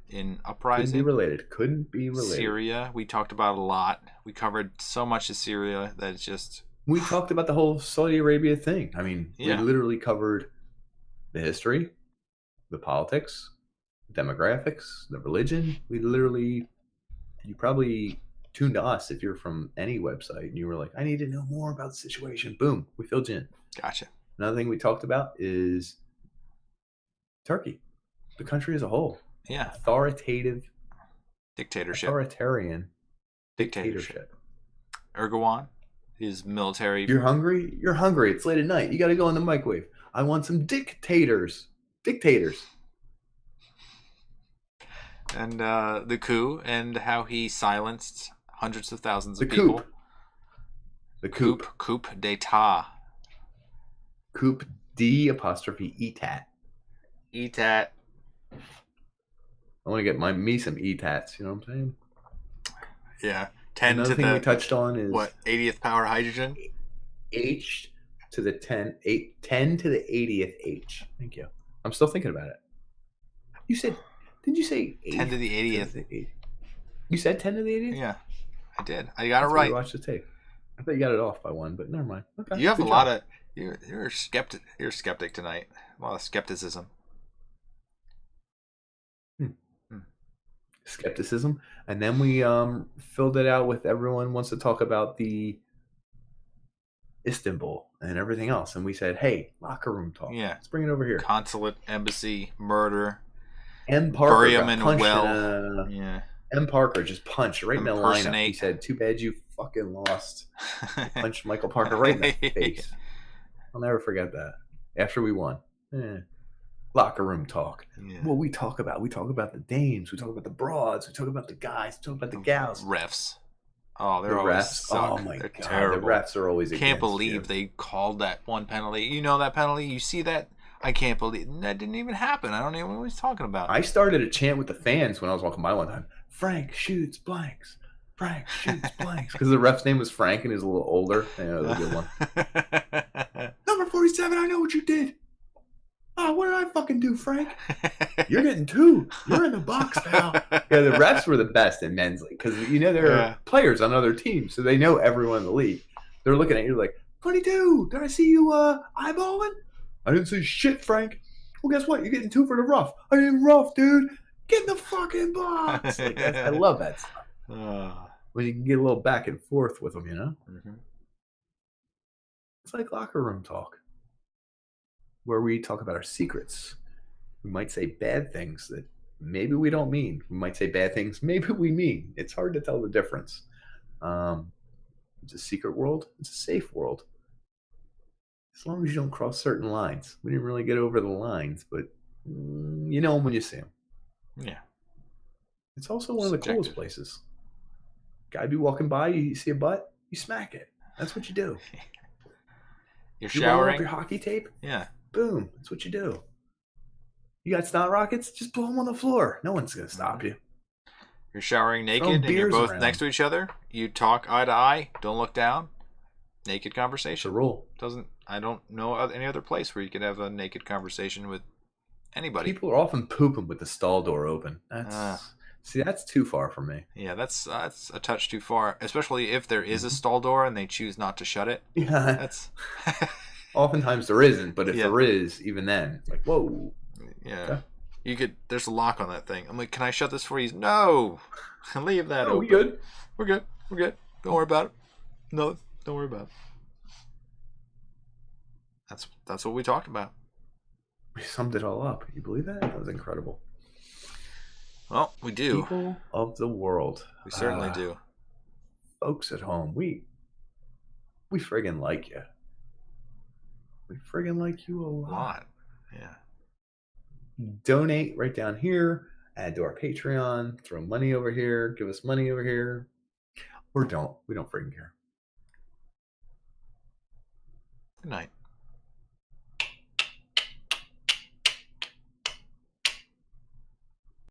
in uprising. Couldn't be related. Syria, we talked about a lot. We covered so much of Syria that it's just. We talked about the whole Saudi Arabia thing. I mean, we literally covered the history, the politics, the demographics, the religion. You probably tuned to us if you're from any website and you were like, I need to know more about the situation. Boom, we filled you in. Gotcha. Another thing we talked about is Turkey, the country as a whole. Yeah. Authoritative. Dictatorship. Authoritarian. Dictatorship. Erdogan. His military. You're hungry? You're hungry. It's late at night. You got to go in the microwave. I want some dictators. And the coup and how he silenced hundreds of thousands of people. The coup. Coup d'etat. Coup d'etat. Etat. I want to get me some etats. You know what I'm saying? Yeah. 10 Another to thing the we touched on is 80th power hydrogen. H to the 10 to the 80th H. Thank you. I'm still thinking about it. You said, did you say 10 to the 80th? You said 10 to the 80th? Yeah, I did. I got it right. Watch the tape. I thought you got it off by one, but never mind. Okay. You have a lot of you're a skeptic. You're a skeptic tonight. A lot of skepticism. Skepticism, and then we filled it out with everyone wants to talk about the Istanbul and everything else, and we said, hey, locker room talk. Yeah, let's bring it over here. Consulate, embassy, murder. M. Parker bury him in a well. M. Parker just punched right in the lineup. He said, too bad you fucking lost. Punched Michael Parker right in the face. I'll never forget that. After we won. Locker room talk. Yeah. Well, we talk about the dames, we talk about the broads, we talk about the guys, we talk about the gals. Refs. Oh, they're always refs. Suck. Oh my they're god, terrible. The refs are always. Can't believe they called that one penalty. You know that penalty? You see that? I can't believe that didn't even happen. I don't even know what he's talking about. I started a chant with the fans when I was walking by one time. Frank shoots blanks. Frank shoots blanks. Because the ref's name was Frank and he was a little older. I know, that was a good one. Number 47, I know what you did. Oh, what did I fucking do, Frank? You're getting two. You're in the box, pal. Yeah, the refs were the best in men's league because there are players on other teams, so they know everyone in the league. They're looking at you like, 22. Did I see you eyeballing? I didn't see shit, Frank. Well, guess what? You're getting two for the rough. I didn't rough, dude. Get in the fucking box. Like, I love that stuff. When you can get a little back and forth with them, you know. Mm-hmm. It's like locker room talk, where we talk about our secrets. We might say bad things that maybe we don't mean. We might say bad things maybe we mean. It's hard to tell the difference. It's a secret world. It's a safe world. As long as you don't cross certain lines. We didn't really get over the lines, but you know them when you see them. Yeah. It's also one of the coolest places. Guy be walking by, you see a butt, you smack it. That's what you do. You're you showering. Roll up your hockey tape. Yeah. Boom. That's what you do. You got snot rockets? Just blow them on the floor. No one's gonna stop you. You're showering naked Throwing and you're beers both around. next to each other. You talk eye to eye. Don't look down. Naked It's a conversation. rule. I don't know any other place where you could have a naked conversation with anybody. People are often pooping with the stall door open. That's too far for me. Yeah, that's a touch too far, especially if there is a stall door and they choose not to shut it. Yeah. That's Oftentimes there isn't, but if Yeah. there is, even then, it's like, whoa. yeah. Okay. You could. There's a lock on that thing. I'm like, can I shut this for you? No, leave that Oh, open. we good? We're good. We're good. Don't worry about it. No, don't worry about it. That's what we talked about. We summed it all up. You believe that? That was incredible. Well, we do. People of the world. We certainly do. Folks at home, we friggin' like you. We friggin' like you a A lot. lot. Yeah. Donate right down here. Add to our Patreon. Throw money over here. Give us money over here. Or don't. We don't friggin' care. Good night.